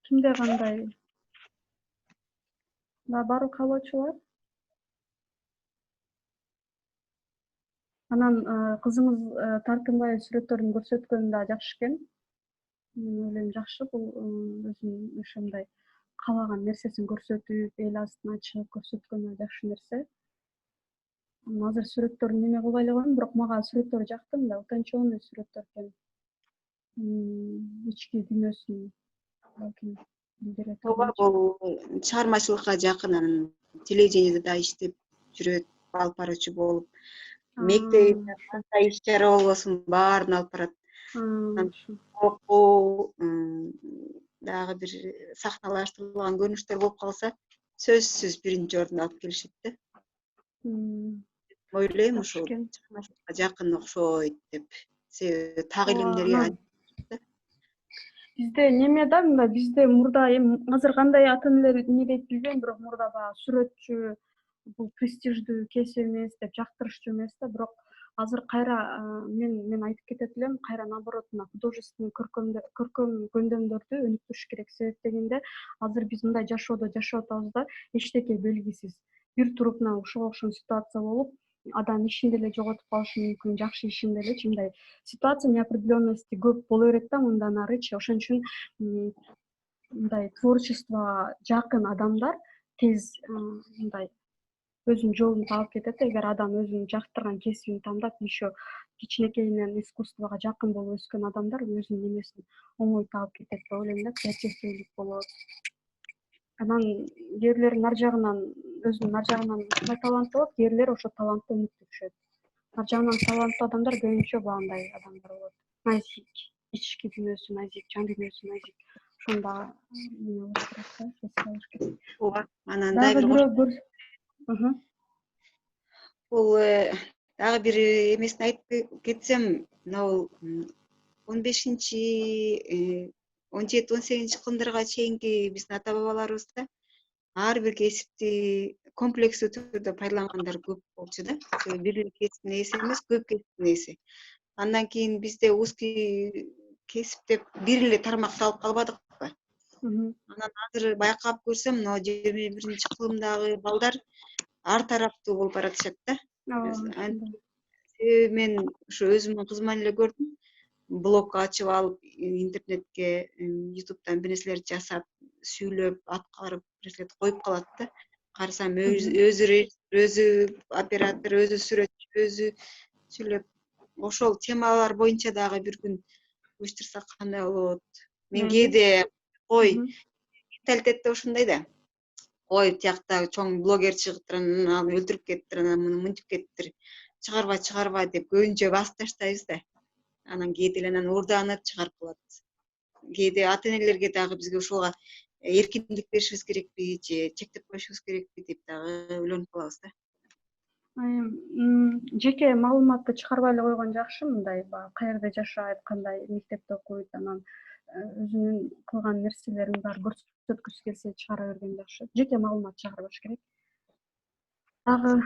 Кимде кандай? Бар каалоочулар? Анан кызыңыз тартынбай сүрөттөрүн көрсөткөнү да жакшы экен. Мен ойлойм, жакшы бул өзүнүн ошондой каалаган нерсесин көрсөтүп, эл астына чыгып көрсөткөнү жакшы нерсе. Азыр сүрөттөр неме кылбай эле койдум, бирок мага сүрөттөр жакты, мындай утончонный сүрөттөр экен. Ички дүйнөсүн билдире турган. Ооба, бул чыгармачылыкка жакын, анан телевидениеде да иштеп жүрөт, алып баруучу болуп. Мектепте кандай иш чара болбосун, баарын алып барат. Окуу, дагы бир сахналаштырылган көрүнүштөр болуп калса, сөзсүз биринчи орунда алып келишет да. Ойлойм, ушул чыгармачылыкка жакын окшойт деп. Себеби так илимдерге Бизде неме да, мындай бизде мурда эми азыр кандай ата энелер эмне дейт билбейм, бирок мурда баягы сүрөтчү бул престиждүү кесип эмес деп жактырышчу эмес да, бирок азыр кайра мен айтып кетет элем, кайра наоборот мына художественный көркөм көндөмдөрдү өнүктүрүш керек. Себеп дегенде азыр биз мындай жашоодо жашап атабыз да, эчтеке белгисиз. Бир туруп мына ушуга окшогон ситуация болуп, адам ишин деле жоготуп калышы мүмкүн, жакшы ишин делечи, мындай ситуация неопределенности көп боло берет да мындан арычы. Ошон үчүн мындай творчествого жакын адамдар тез мындай өзүнүн жолун таап кетет. Эгер адам өзүнүн жактырган кесибин тандап, еще кичинекейинен искусствого жакын болуп өскөн адамдар өзүнүн немесин оңой таап кетет деп ойлойм да, креативдүүлүк болот. Анан кээрлер нар жагынан өзүнүн нар жагынан таланттуу болот, кээрлер ошо талантты өнүктүрүшөт. Нар жагынан таланттуу адамдар көбүнчө баягындай адамдар болот. Назик, ички дүйнөсү назик, жан дүйнөсү назик. Ошондо неме болуш керек да, ооба, анан дагы бир бул дагы бир эмесин айтып кетсем, мына 15-17, 18 кылымдарга чейинки биздин ата бабаларыбызда ар бир кесипти комплекстүү түрдө пайдалангандар көп болчу да. Бир эле кесиптин ээси эмес, көп кесиптин ээси. Андан кийин бизде узкий кесип деп бир эле тармакталып калбадыкпы? Анан азыр байкап көрсөм, мына 21 кылымдагы балдар ар тараптуу болуп баратышат да. Себеби мен ушу өзүмдүн кызыман эле көрдүм. Блог ачып алып, интернетке, YouTube'дан бир нерселерди жасап, сүйлөп, аткарып, бир нерселерди коюп калат да. Карасам өзү режиссер, өзү оператор, өзү сүрөтчү, өзү сүйлөп, ошол темалар боюнча дагы бир күн уюштурсак кандай болот? Мен кээде менталитетте ушундай да. Ой, тиякта чоң блогер чыгыптыр, анан өлтүрүп кетиптир, анан муну мынтип кетиптир. Чыгарба деп көбүнчө басып таштайбыз да. Анан кээде эле анан уурданып чыгарып калат. Кээде ата энелерге дагы бизге ушуга эркиндик беришибиз керекпи, же чектеп коюшубуз керекпи деп дагы ойлонуп калабыз да. Жеке маалыматты чыгарбай эле койгон жакшы, мындай баягы каерде жашайт, кандай мектепте окуйт, анан өзүнүн кылган нерселерин баары көрсөткүсү келсе чыгара берген жакшы. Жеке маалымат чыгарбаш керек. Дагы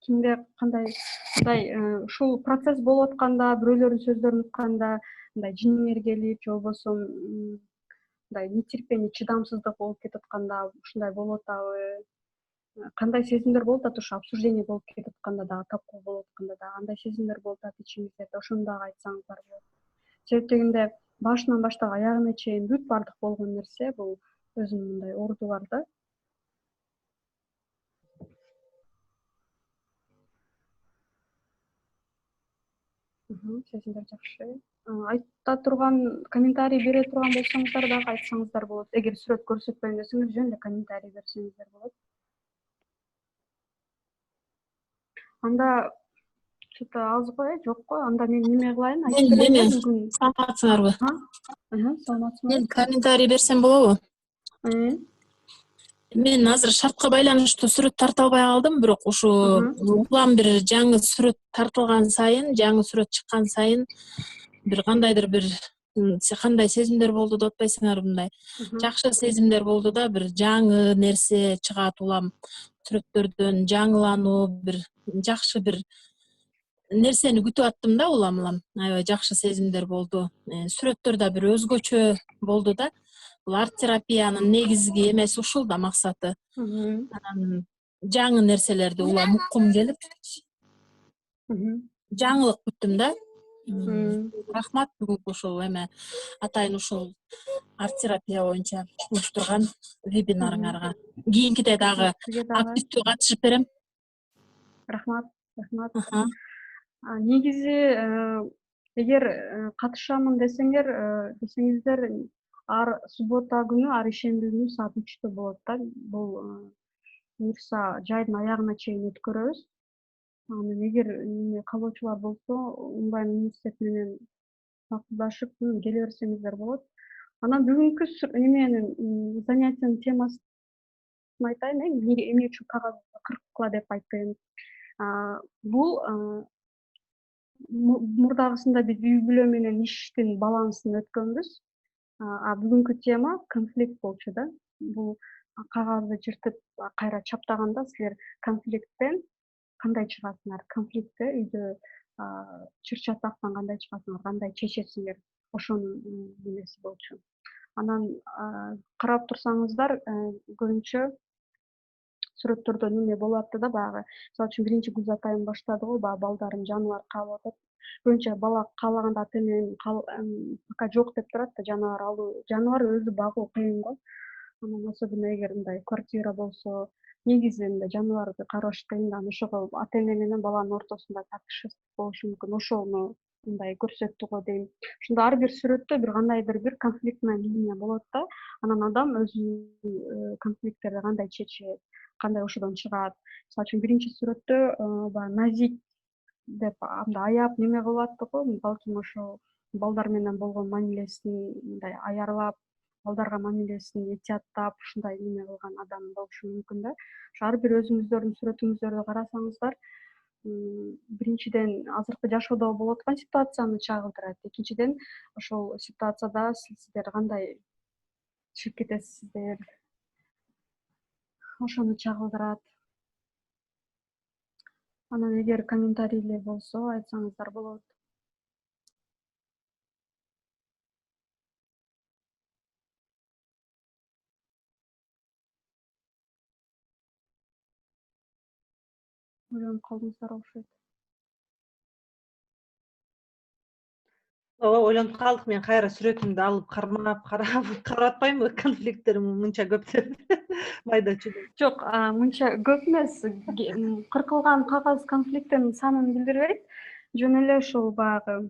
кимде кандай мындай ушул процесс болуп атканда, бирөөлөрдүн сөздөрүн укканда, мындай жиниңер келип, же болбосо мындай нетерпение, чыдамсыздык болуп кетип атканда ушундай болуп атабы? Кандай сезимдер болуп атат ошо обсуждение болуп кетип атканда дагы, талкуу болуп атканда дагы кандай сезимдер болуп атат ичиңизде? Ошону дагы айтсаңыздар болот. Себеп дегенде башынан баштап аягына чейин бүт бардык болгон нерсе бул өзүнүн мындай орду бар да. Сезимдер жакшы. Айта турган, комментарий бере турган болсоңуздар дагы айтсаңыздар болот. Эгер сүрөт көрсөтпөйм десеңиз жөн эле комментарий берсеңиздер болот. Анда что-то азбы, жокпу? Анда мен неме кылайын? Айтып берейин бүгүн. Саламатсыңарбы? Саламатсызбы? Мен комментарий берсем болобу? Мен азыр шартка байланыштуу сүрөт тарта албай калдым, бирок ушу улам бир жаңы сүрөт тартылган сайын, жаңы сүрөт чыккан сайын бир кандайдыр бир кандай сезимдер болду деп атпайсыңарбы, мындай жакшы сезимдер болду да, бир жаңы нерсе чыгат улам сүрөттөрдөн, жаңылануу, бир жакшы бир нерсени күтүп аттым да улам. Аябай жакшы сезимдер болду. Сүрөттөр да бир өзгөчө болду да. Бул арт терапиянын негизги эмеси ушул да, максаты. Анан жаңы нерселерди улам уккум келип, жаңылык күттүм да. Рахмат бүгүнкү ушул эме атайын ушул арт терапия боюнча уюштурган вебинарыңарга. Кийинкиде дагы активдүү катышып берем. Рахмат. Негизи эгер катышамын десеңиздер, ар суббота күнү, ар ишемби күнү саат 3-тө болот да. Бул буюрса жайдын аягына чейин өткөрөбүз. Анан эгер каалоочулар болсо, онлайн университет менен макулдашып келе берсеңиздер болот. Анан бүгүнкү неменин занятиянын темасын айтайын, эмне үчүн кагазды кыркла деп айттым. Бул мурдагысында биз үй бүлө менен иштин балансын өткөнбүз. Бүгүнкү тема конфликт болчу да. Бул кагазды жыртып кайра чаптаганда силер конфликттен кандай чыгасыңар? Конфликтте үйдө чыр-чатактан кандай чыгасыңар? Кандай чечесиңер? Ошонун немеси болчу. Анан карап турсаңыздар, көбүнчө сүрөттөрдө неме болуп атты да, баягы. Мисалы үчүн биринчи Гүлзат атайым баштады го, баягы балдарын жаныбар каалап атат. Көбүнчө бала каалаганда ата эненин пока жок деп турат да, жаныбар алуу, жаныбар өзү багуу кыйын го. Анан особенно эгер мындай квартира болсо, негизи мындай жаныбарды караш кыйын да, ошого ата эне менен баланын ортосунда тартышып болушу мүмкүн. Ошону мындай көрсөттү го дейм. Ошондо ар бир сүрөттө бир кандайдыр бир конфликтная линия болот да. Анан адам өзүнүн конфликттерди кандай чечет, кандай ошодон чыгат. Мисалы үчүн биринчи сүрөттө баягы назик деп андай аяп неме кылып атты го, балким ошо балдар менен болгон мамилесин мындай аярлап, балдарга мамилесин этияттап, ушундай неме кылган адам болушу мүмкүн да. Ошо ар бир өзүңүздөрдүн сүрөтүңүздөрдү карасаңыздар, биринчиден азыркы жашоодо болуп аткан ситуацияны чагылдырат. Экинчиден, ошол ситуацияда силер кандай чыгып кетесиздер, ошону чагылдырат. Анан эгер комментарийлер болсо айтсаңыздар болот. Ойлонуп калдыңыздар окшойт. Ооба, ойлонуп калдык. Мен кайра сүрөтүмдү алып карап атпаймынбы конфликттер мынча көп деп. Майда чүйдө. Жок, мынча көп эмес. Кыркылган кагаз конфликттин санын билдирбейт. Жөн эле ушул баягы,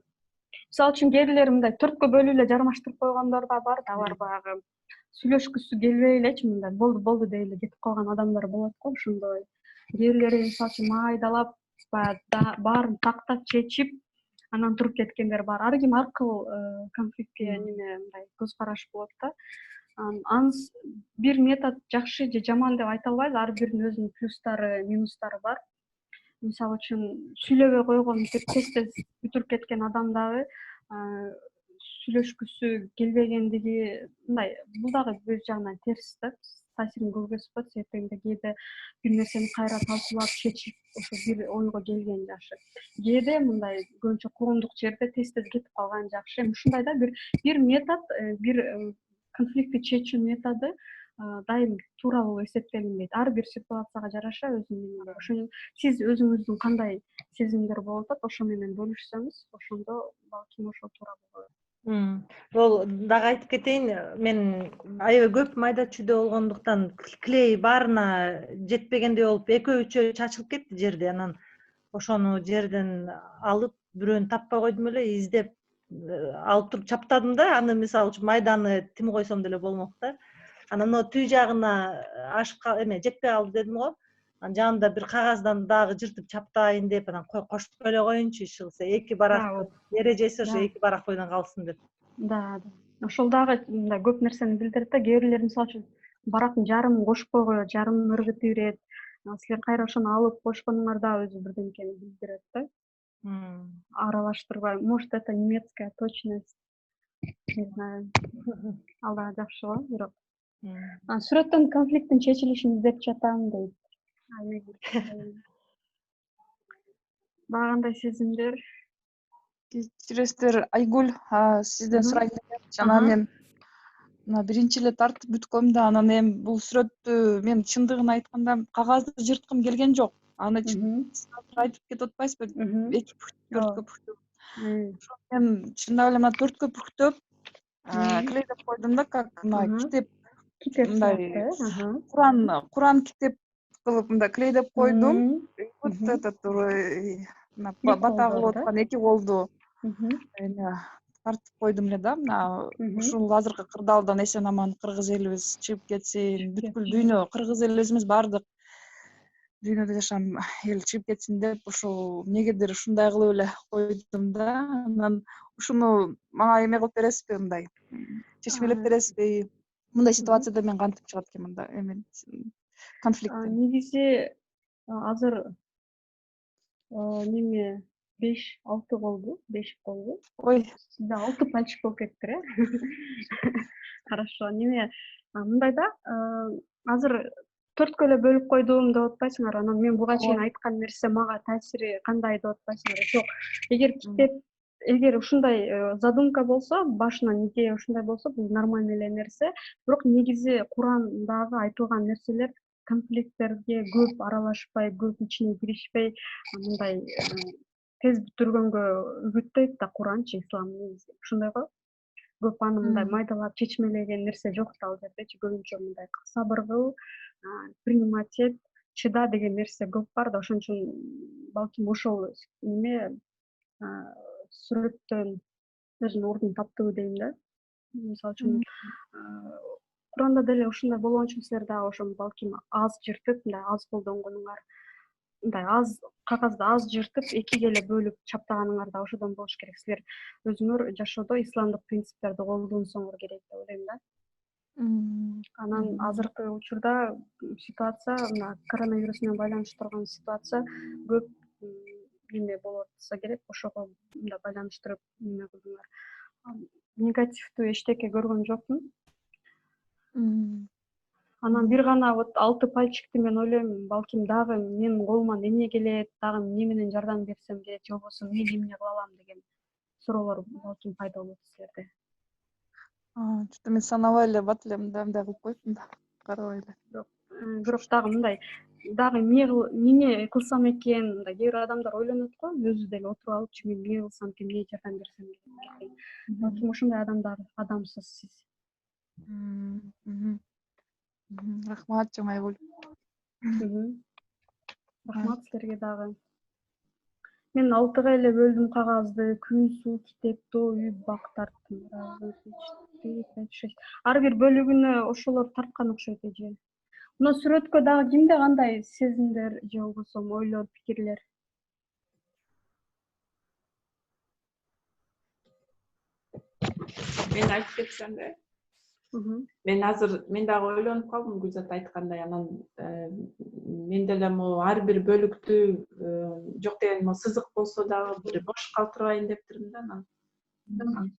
мисалы үчүн кээделер мындай 4кө бөлүп эле жармаштырып койгондор да бар, баягы сүйлөшкүсү келбей элечи мындай болду деп эле кетип калган адамдар болот го, ошондой. Кээделери мисалы үчүн майдалап, баарын тактап чечип, анан туруп кеткендер бар. Ар ким ар кыл конфликтке неме мындай көз караш болот да. Анын бир метод жакшы же жаман деп айта албайбыз. Ар биринин өзүнүн плюстары, минустары бар. Мисалы үчүн сүйлөбөй койгон, тез бүтүрүп кеткен адам дагы сүйлөшкүсү келбегендиги мындай, бул дагы өз жагынан терс да, таасирин көргөзбөйт. Себеп кээде бир нерсени кайра талкуулап чечип, ошо бир ойго келген жакшы. Кээде мындай көбүнчө коомдук жерде тез кетип калган жакшы. Эми ушундай да бир метод, бир конфликтти чечүү методу дайым туура болуп эсептелинбейт. Ар бир ситуацияга жараша өзүнүн ошону сиз өзүңүздүн кандай сезимдер болуп атат ошо менен бөлүшсөңүз, ошондо балким ошол туура болот. Ол дагы айтып кетейин, мен аябай көп майда чүйдө болгондуктан клей баарына жетпегендей болуп экөө үчөө чачылып кетти жерде. Анан ошону жерден алып бирөөнү таппай койдум эле, издеп алып туруп чаптадым да. Аны мисалы үчүн майданы тим койсом деле болмок да. Анан могу түү жагына ашып жетпей калды дедим го. Анан жанында бир кагаздан дагы жыртып чаптайын деп, анан кошуп эле коеюнчу иш кылса, эки барак эрежеси ошо эки барак бойдон калсын деп. Да. Ошол дагы мындай көп нерсени билдирет да. Кээ бирлер мисалы үчүн барактын жарымын кошпой коет, жарымын ыргытып берет. Силер кайра ошону алып кошконуңар дагы өзү бирдемкени билдирет да. Аралаштырбай. Может, это немецкая точность. Не знаю. Ал дагы жакшы го, бирок. Сүрөттөн конфликттин чечилишин издеп жатам дейт. Бага кандай сезимдер? Кечиресиздер, Айгүл, сизден сурайын элем. Жана мен мына биринчи эле тартып бүткөм да, анан эми бул сүрөттү мен чындыгын айтканда кагазды жырткым келген жок. Аны айтып кетип атпайсызбы? Эки төрткө бүктөп. Ошо мен чындап эле мына төрткө бүктөп, клейдеп койдум да, как мына китеп мындай Куран китеп кылып мындай клейдеп койдум. Вот этот бата кылып аткан эки колду тартып койдум эле да. Мына ушул азыркы кырдаалдан эсен аман кыргыз элибиз чыгып кетсин, бүткүл дүйнө, кыргыз элибиз эмес, баардык дүйнөдө жашаган эл чыгып кетсин деп ушул эмнегедир ушундай кылып эле койдум да. Анан ушуну мага эме кылып бересизби, мындай чечмелеп бересизби? Мындай ситуацияда мен кантип чыгат экенмин мында эми конфликт. Негизи азыр неме 5-6 болду, 5 болду. Ой, сизде 6 пальчик болуп кетиптир, Хорошо. Неме мындай да, азыр төрткө эле бөлүп койдум деп атпайсыңар. Анан мен буга чейин айткан нерсе мага таасири кандай деп атпайсыңар. Жок. Эгер ушундай задумка болсо, башынан идея ушундай болсо, бул нормальный эле нерсе. Бирок негизи Курандагы айтылган нерселер конфликттерге көп аралашпай, көп ичине киришпей, мындай тез бүтүргөнгө үгүттөйт да Куранчы, ислам негизи. Ушундай го. Көп аны мындай майдалап чечмелеген нерсе жок да ал жердечи. Көбүнчө мындай сабыр кыл, принимать эт, чыда деген нерсе көп бар да. Ошон үчүн балким ошол неме сүрөттөн өзүнүн ордун таптыбы дейм да. Мисалы үчүн Куранда деле ушундай болгон үчүн силер дагы ошону балким аз жыртып, мындай аз колдонгонуңар, мындай аз кагазды аз жыртып, экиге эле бөлүп чаптаганыңар да ошодон болуш керек. Силер өзүңөр жашоодо исламдык принциптерди колдонсоңор керек деп ойлойм да. Анан азыркы учурда ситуация, мына коронавирус менен байланыштырган ситуация көп неме болуп атса керек, ошого мындай байланыштырып неме кылдыңар. Негативдүү эчтеке көргөн жокмун. Анан бир гана вот 6 пальчикти мен ойлойм, балким дагы менин колуман эмне келет, дагы эмне менен жардам берсем келет, же болбосо мен эмне кыла алам деген суроолор балким пайда болот силерде. Чөтө мен санабай эле бат эле мындай кылып коюптум да, карабай эле. Бирок дагы мындай, дагы эмне кылсам экен, мындай кээ бир адамдар ойлонот го, өзү деле отуруп алыпчы, мен эмне кылсам экен, эмне жардам берсем экен. Балким ошондой адамсыз сиз. Рахмат чоң Айгүл. Рахмат силерге дагы. Мен 6га эле бөлдүм кагазды, күн, суу, китепти, үй, бак тарттым. Ар бир бөлүгүнө ошолор тарткан окшойт эже. Мына сүрөткө дагы кимде кандай сезимдер же болбосо ойлор, пикирлер? Мен айтып кетсемби? Мен дагы ойлонуп калдым Гүлзат айткандай. Анан мен деле могу ар бир бөлүктү жок деген сызык болсо дагы бир бош калтырбайын дептирмин да. Анан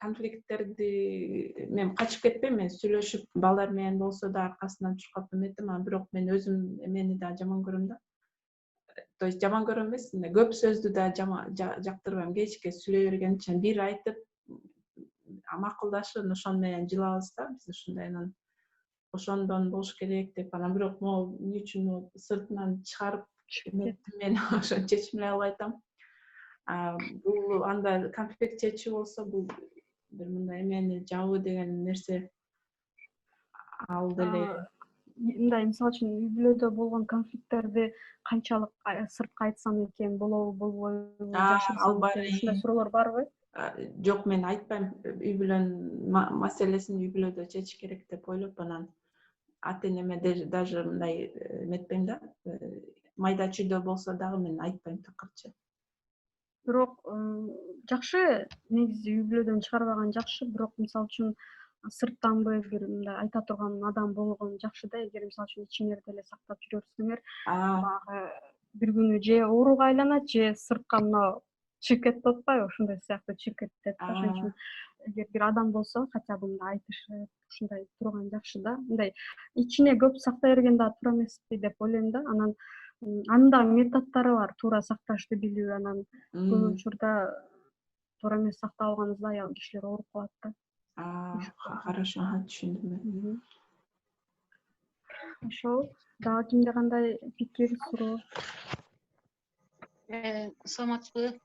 конфликттерди мен качып кетпейм, мен сүйлөшүп балдар менен болсо да аркасынан чуркап эметем, бирок мен өзүм эмени да жаман көрөм да. То есть жаман көрөм эмес, көп сөздү да жактырбайм. Кечке сүйлөй берген үчүн бир айтып макулдашып ошону менен жылабыз да, биз ушундай анан ошондон болуш керек деп, анан бирок могу эмне үчүн могу сыртынан чыгарып эметти, мен ошону чечим эле албай атам. Бул анда конфликт чечүү болсо, бул бир мындай эмени жабуу деген нерсе ал деле мындай мисалы үчүн үй бүлөдө болгон конфликттерди канчалык сыртка айтсам экен, болобу болбойбу, жашырсам экен, ушундай суроолор барбы? Жок, мен айтпайм. Үй бүлөнүн маселесин үй бүлөдө чечиш керек деп ойлоп, анан ата энеме даже мындай эметпейм да. Майда чүйдө болсо дагы мен айтпайм такырчы. Бирок жакшы, негизи үй бүлөдөн чыгарбаган жакшы, бирок мисалы үчүн сырттанбы бир мындай айта турган адам болгон жакшы да. Эгер мисалы үчүн ичиңерде эле сактап жүрөрсүңөр, баягы бир күнү же ооруга айланат, же сыртка мына чыгып кетип атпайбы, ошондой сыяктуу чыгып кетет да. Ошон үчүн эгер бир адам болсо, хотя бы мындай айтышып, ушундай турган жакшы да. Мындай ичине көп сактай берген да туура эмеспи деп ойлойм да. Анан анын дагы методдору бар, туура сакташты билүү. Анан көп учурда туура эмес сактап алганыбызда аял кишилер ооруп калат да. Хорошо, түшүндүм мен. Ошол. Дагы кимде кандай пикир, суроо? Саламатсызбы?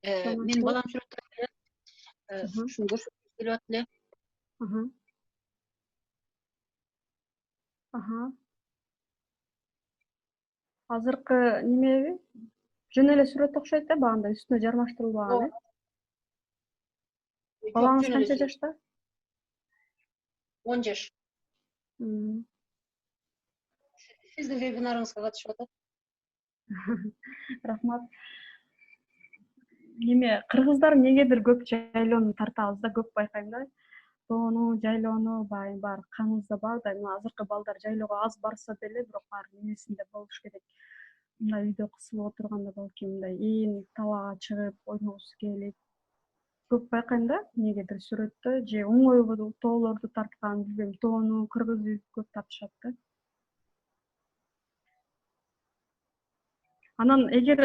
Менин балам сүрөттө эле. Ушуну көрсөткүсү келип атат эле. Азыркы немеби? Жөн эле сүрөт окшойт да, багында үстүнө жармаштырылбаган, э? Балаңыз канча жашта? 10 жаш. Сиздин вебинарыңызга катышып атат. Рахмат. Неме, кыргыздар негедир көп жайлоону тартабыз да, көп байкайм да. Тоону, жайлоону баары каныбызда бар да. Мына азыркы балдар жайлоого аз барса деле, бирок баары эмесинде болуш керек. Мындай үйдө кысылып отурганда балки мындай ээн табага чыгып ойногусу келип. Көп байкайм да, негедир сүрөттө же оңойбу тоолорду тарткан, билбейм, тоону, кыргыз үй көп тартышат да. Анан эгер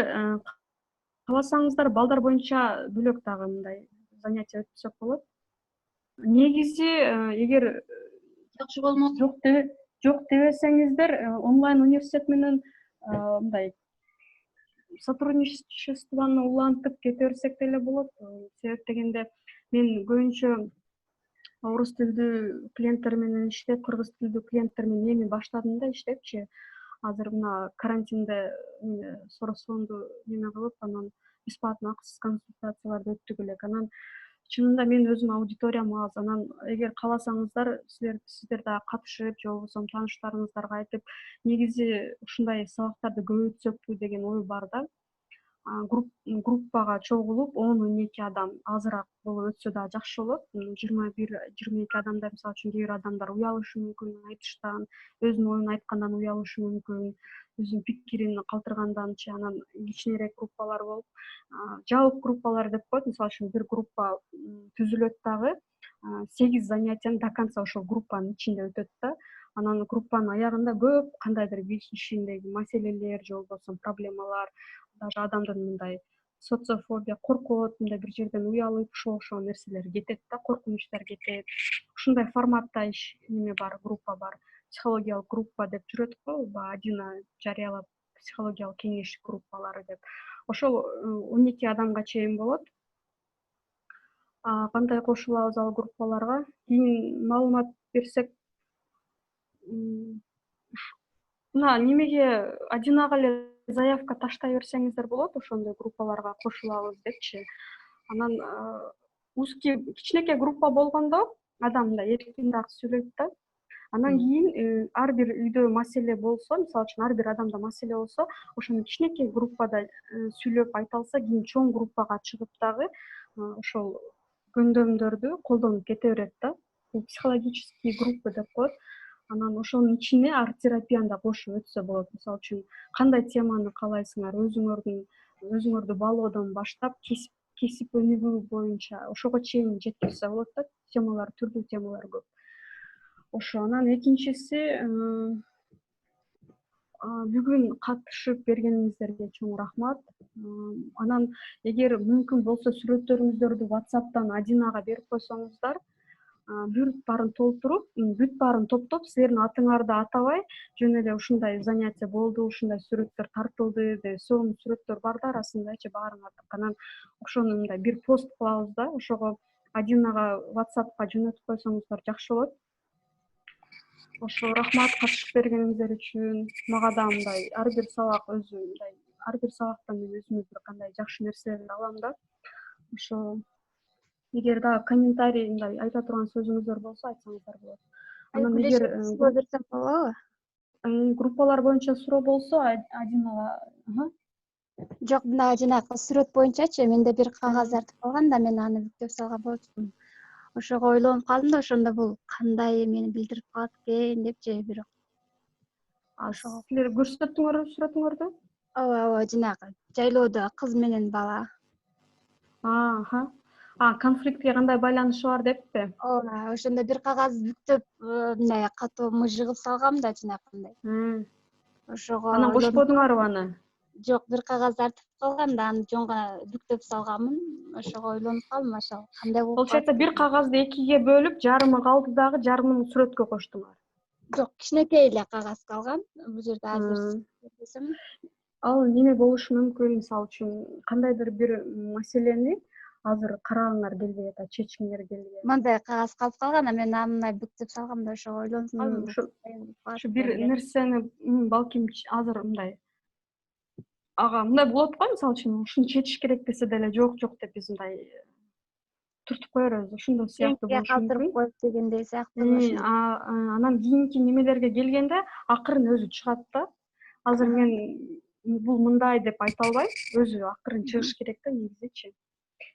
кааласаңыздар, балдар боюнча бөлөк дагы мындай занятие өткүзсөк болот. Негизи эгер жакшы болмок. Жок дебесеңиздер, онлайн университет менен мындай сотрудничествону улантып кете берсек деле болот. Себеп дегенде мен көбүнчө орус тилдүү клиенттер менен иштеп, кыргыз тилдүү клиенттер менен эми баштадым да иштепчи. Азыр мына карантинде соросонду неме кылып, анан бесплатно акысыз консультацияларды өттүк элек. Анан чынында мен өзүм аудиториям аз. Анан эгер кааласаңыздар, сиздер дагы катышып, же болбосо тааныштарыңыздарга айтып, негизи ушундай сабактарды көбөйтсөкпү деген ой бар да. Группага чогулуп 10-12 адам азыраак болуп өтсө дагы жакшы болот. 21-22 адамда мисалы үчүн кээ бир адамдар уялышы мүмкүн айтыштан, өзүнүн оюн айткандан уялышы мүмкүн, өзүнүн пикирин калтырганданчы. Анан кичинерээк группалар болуп, жабык группалар деп коет. Мисалы үчүн бир группа түзүлөт дагы, 8 занятияны до конца ошол группанын ичинде өтөт да. Анан группанын аягында көп кандайдыр ичиндеги маселелер же болбосо проблемалар, даже адамдын мындай социофобия, коркот, мындай бир жерден уялып, ошол нерселер кетет да, коркунучтар кетет. Ушундай форматта неме бар, группа бар. Психологиялык группа деп жүрөт го, Адина жарыялап, психологиялык кеңеш группалары деп. Ошол 12 адамга чейин болот. Кандай кошулабыз ал группаларга? Кийин маалымат берсек, мына немеге Адинага эле заявка таштай берсеңиздер болот, ошондой группаларга кошулабыз депчи. Анан узкий кичинекей группа болгондо адам мындай эркин дагы сүйлөйт да. Анан кийин ар бир үйдө маселе болсо, мисалы үчүн ар бир адамда маселе болсо, ошону кичинекей группада сүйлөп айта алса, кийин чоң группага чыгып дагы ошол көндөмдөрдү колдонуп кете берет да. Бул психологический группа деп коет. Анан ошонун ичине арт-терапияны да кошуп өтсө болот. Мисалы үчүн кандай теманы каалайсыңар, өзүңөрдү баалоодон баштап кесип өнүгүү боюнча ошого чейин жеткирсе болот да. Темалар, түрдүү темалар көп. Ошо. Анан экинчиси бүгүн катышып бергениңиздерге чоң рахмат. Анан эгер мүмкүн болсо сүрөттөрүңүздөрдү WhatsApp'тан Адинага берип койсоңуздар, бүт баарын толтуруп, бүт баарын топтоп, силердин атыңарды атабай, жөн эле ушундай занятие болду, ушундай сүрөттөр тартылды деп сонун сүрөттөр бар да арасындачы баарыңарды. Анан ошону мындай бир пост кылабыз да, ошого Адинага WhatsApp'ка жөнөтүп койсоңуздар жакшы болот. Ошо рахмат катышып бергениңиздер үчүн. Мага да мындай ар бир сабак өзү мындай, ар бир сабактан мен өзүмө бир кандай жакшы нерселерди алам да. Ошо эгер дагы комментарий мындай айта турган сөзүңүздөр болсо айтсаңыздар болот. Анан эгер берсем болобу? Группалар боюнча суроо болсо Адинага, Жок, мына жанагы сүрөт боюнчачы менде бир кагаз тартып калган да, мен аны бүктөп салган болчумун. Ошого ойлонуп калдым да, ошондо бул кандай эмени билдирип калат экен депчи, бирок. Силер көрсөттүңөрбү сүрөтүңөрдү? Ооба, жанагы жайлоодо кыз менен бала. Конфликтке кандай байланышы бар деппи? Ооба, ошондо бир кагаз бүктөп мындай катуу мыжыгып салгам да жанагындай. Ошого Анан кошподуңарбы аны? Жок, бир кагаз тартып калган да, аны жонго бүктөп салганмын. Ошого ойлонуп калдым, ошол кандай болуп калат. Получается, бир кагазды экиге бөлүп, жарымы калды дагы, жарымын сүрөткө коштуңар. Жок, кичинекей эле кагаз калган. Бул жерде азыр десем. Ал неме болушу мүмкүн, мисалы үчүн кандайдыр бир маселени азыр карагыңар келбей атат, чечкиңер келбей. Мындай кагаз калып калган, мен аны бүктөп салгам да, ошого ойлонуп калдым. Ушу бир нерсени балким азыр мындай ага мындай болот го, мисалы үчүн ушуну чечиш керек десе деле жок деп биз мындай түртүп кое беребиз. Ушундой сыяктуу болушу мүмкүн. Калтырып коюп дегендей сыяктуу. Анан кийинки немелерге келгенде акырын өзү чыгат да. Азыр мен бул мындай деп айта албайм, өзү акырын чыгыш керек да негизичи.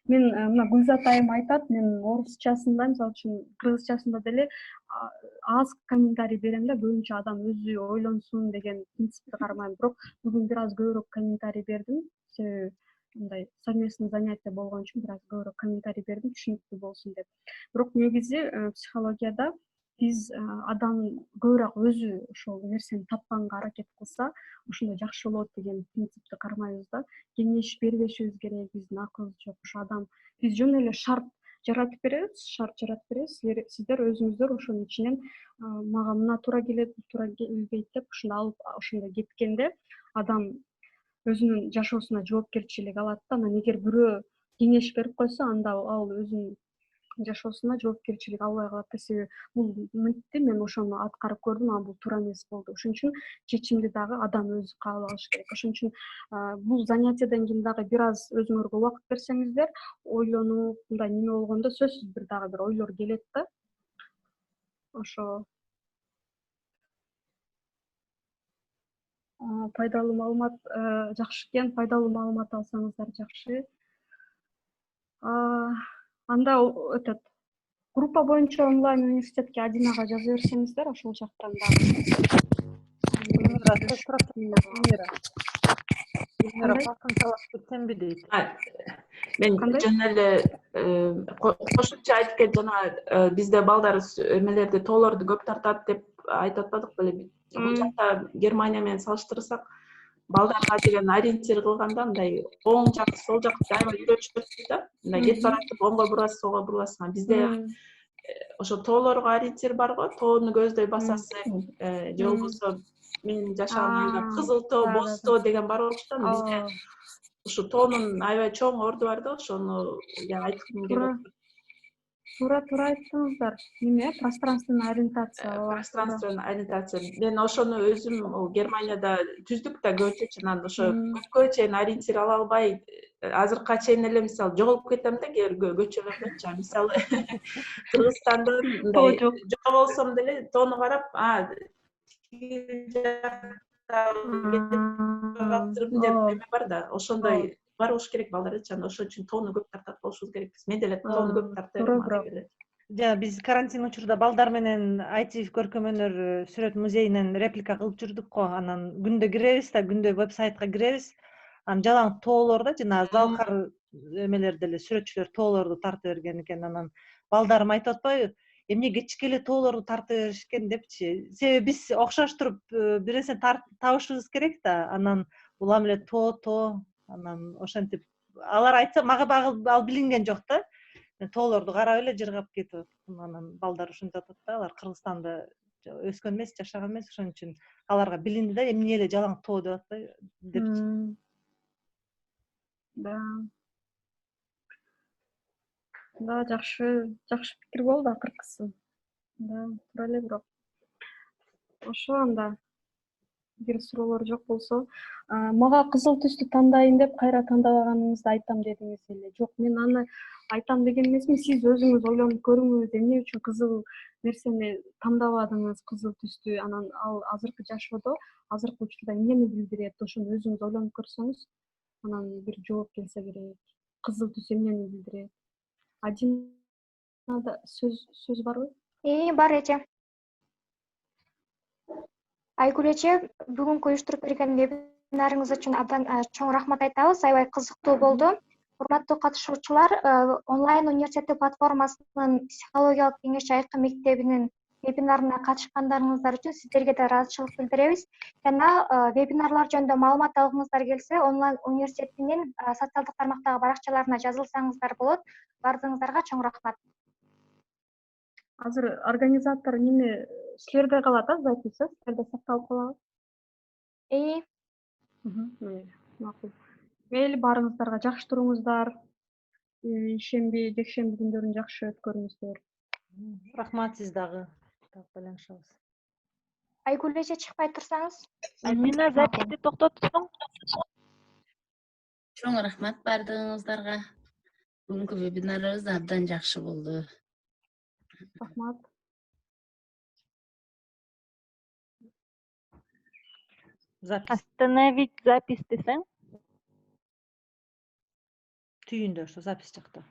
Мен мына Гүлзат айым айтат, мен орусчасында, мисалы үчүн кыргызчасында деле аз комментарий берем да, көбүнчө адам өзү ойлонсун деген принципти кармайм. Бирок бүгүн бир аз көбүрөөк комментарий бердим. Себеби мындай совместный занятие болгон үчүн бир аз көбүрөөк комментарий бердим, түшүнүктүү болсун деп. Бирок негизи психологияда биз адам көбүрөөк өзү ошол нерсени тапканга аракет кылса, ошондо жакшы болот деген принципти кармайбыз да. Кеңеш бербешибиз керек, биздин акылыбыз жок. Ошо адам биз жөн эле шарт жаратып беребиз. Сиздер өзүңүздөр ошонун ичинен мага мына туура келет, туура келбейт деп ушуну алып ошондо кеткенде адам өзүнүн жашоосуна жоопкерчилик алат да. Анан эгер бирөө кеңеш берип койсо, анда ал өзүнүн жашоосуна жоопкерчилик албай калат да. Себеби бул мынтти, мен ошону аткарып көрдүм, а бул туура эмес болду. Ошон үчүн чечимди дагы адам өзү кабыл алыш керек. Ошон үчүн бул занятиеден кийин дагы бир аз өзүңөргө убакыт берсеңиздер, ойлонуп, мындай неме болгондо сөзсүз бир дагы бир ойлор келет да. Ошо пайдалуу маалымат жакшы экен, пайдалуу маалымат алсаңыздар жакшы. Анда өтөт. Группа боюнча онлайн университетке Адинага жаза берсеңиздер, ошол жактан дагы. Мен жөн эле кошумча айтып кетип, жана бизде балдар эмелерди, тоолорду көп тартат деп айтып атпадык беле? Бул жакта Германия менен салыштырсак, балдарга деген ориентир кылганда мындай оң жак, сол жакты аябай үйрөтүшөт да. Мындай кетип баратып, оңго бурасың, солго бурасың. Бизде ошо тоолорго ориентир бар го, тоону көздөй басасың, же болбосо мен жашаган айылда кызыл тоо, боз тоо деген бар болчу да. Бизде ушу тоонун аябай чоң орду бар да, ошону айткым келип атат. Туура айттыңыздар. Неме? Пространственный ориентация. Пространственный ориентация. Мен ошону өзүм Германияда түздүк да көчүчү, анан ошо көпкө чейин ориентир ала албай, азыркыга чейин эле мисалы жоголуп кетем да, кээ бир көчөлөрдөнчү. Мисалы Кыргызстанда мындай жоголсом деле тоону карап, деп эме бар да, ошондой бар болуш керек балдарчы. Ошон үчүн тоону көп тартат болушубуз керекпиз. Мен деле тоону көп тартып биз карантин учурда балдар менен IT көркөм-өнөр сүрөт музейинен реплика кылып жүрдүк го. Анан күндө киребиз да, күндө веб-сайтка киребиз. Анан жалаң тоолор да, жана залкар эмелер деле сүрөтчүлөр тоолорду тартып берген экен. Анан балдарым айтып атпайбы, эмне кечке эле тоолорду тартып беришкен депчи. Себеби биз окшоштуруп бир нерсени табышыбыз керек да, анан улам эле тоо, анан ошентип алар айтса мага ал билинген жок да. Мен тоолорду карап эле жыргап кетип атам. Анан балдар ушинтип атат да, алар Кыргызстанда өскөн эмес, жашаган эмес, ошон үчүн аларга билинди да, эмне эле жалаң тоо деп атпайбы депчи. Да. Да, жакшы пикир болду акыркысы. Да, туура эле бирок. Ошо анда бир суроолор жок болсо, мага кызыл түстү тандайын деп кайра тандабаганыңызды айтам дедиңиз эле. Жок, мен аны айтам деген эмесмин. Сиз өзүңүз ойлонуп көрүңүз, эмне үчүн кызыл нерсени тандабадыңыз, кызыл түстү. Анан ал азыркы жашоодо, азыркы учурда эмнени билдирет? Ошону өзүңүз ойлонуп көрсөңүз, анан бир жооп келсе керек. Кызыл түс эмнени билдирет? Адинада сөз барбы? Бар эже. Айгүл эже, бүгүнкү уюштуруп берген вебинарыңыз үчүн абдан чоң рахмат айтабыз. Аябай кызыктуу болду. Урматтуу катышуучулар, онлайн университети платформасынын психологиялык кеңеш жайкы мектебинин вебинарына катышкандарыңыздар үчүн сиздерге да ыраазычылык билдиребиз. Жана вебинарлар жөнүндө маалымат алгыңыздар келсе, онлайн университетинин социалдык тармактагы баракчаларына жазылсаңыздар болот. Бардыгыңыздарга чоң рахмат. Азыр организатор неме силерде калат, запись, силерде сакталып калабы? Макул. Мейли барыңыздарга жакшы туруңуздар. Ишемби, жекшемби күндөрүн жакшы өткөрүңүздөр. Рахмат, сиз дагы. Байланышабыз. Айгүл эже чыкпай турсаңыз. Альбина, записти токтотсоң. Чоң рахмат бардыгыңыздарга. Бүгүнкү вебинарыбыз абдан жакшы болду. Рахмат. Остановить запись десең. Түйүндө ошо запись жакта.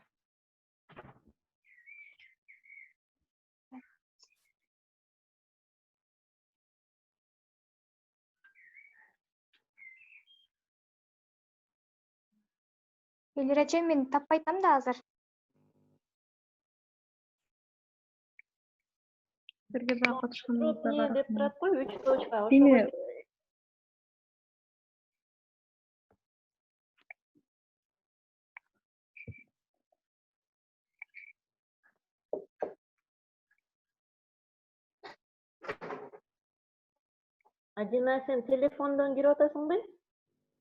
Элир эже, мен таппай атам да азыр. Силерге да катышканыңыздарга деп турат го, 3 точка. Эми Адина, сен телефондон кирип атасыңбы?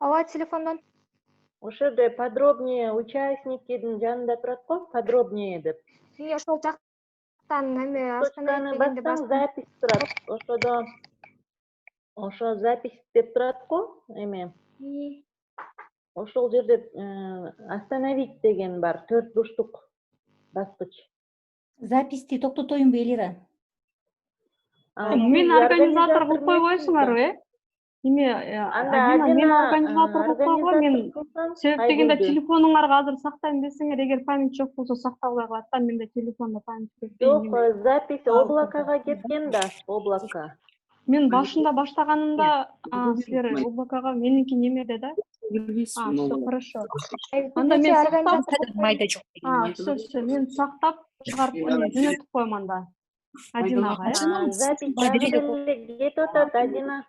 Ооба, телефондон. Ошо жерде подробнее участниктердин жанында турат го, подробнее деп. Ошол жактан эме Точканы бассаң, запись турат. Ошодо ошо запись деп турат го, эме. Ошол жерде остановить деген бар, 4 бурчтук баскыч. Записти токтотоюнбу, Элира? Мен организатор кылып койбойсуңарбы, Эми Адина, мен организатор кылып койгом, мен себеп дегенде телефонуңарга азыр сактайм десеңер, эгер память жок болсо сакталбай калат да, менде телефонда память Жок, запись облакага кеткен да, облакка. Мен башында баштаганымда силер облакага, меники немеде да? Всё хорошо. Анда мен сактап, майда жок. Всё, мен сактап чыгарып жөнөтүп коем анда. Адинага, Запись кетип атат, Адина.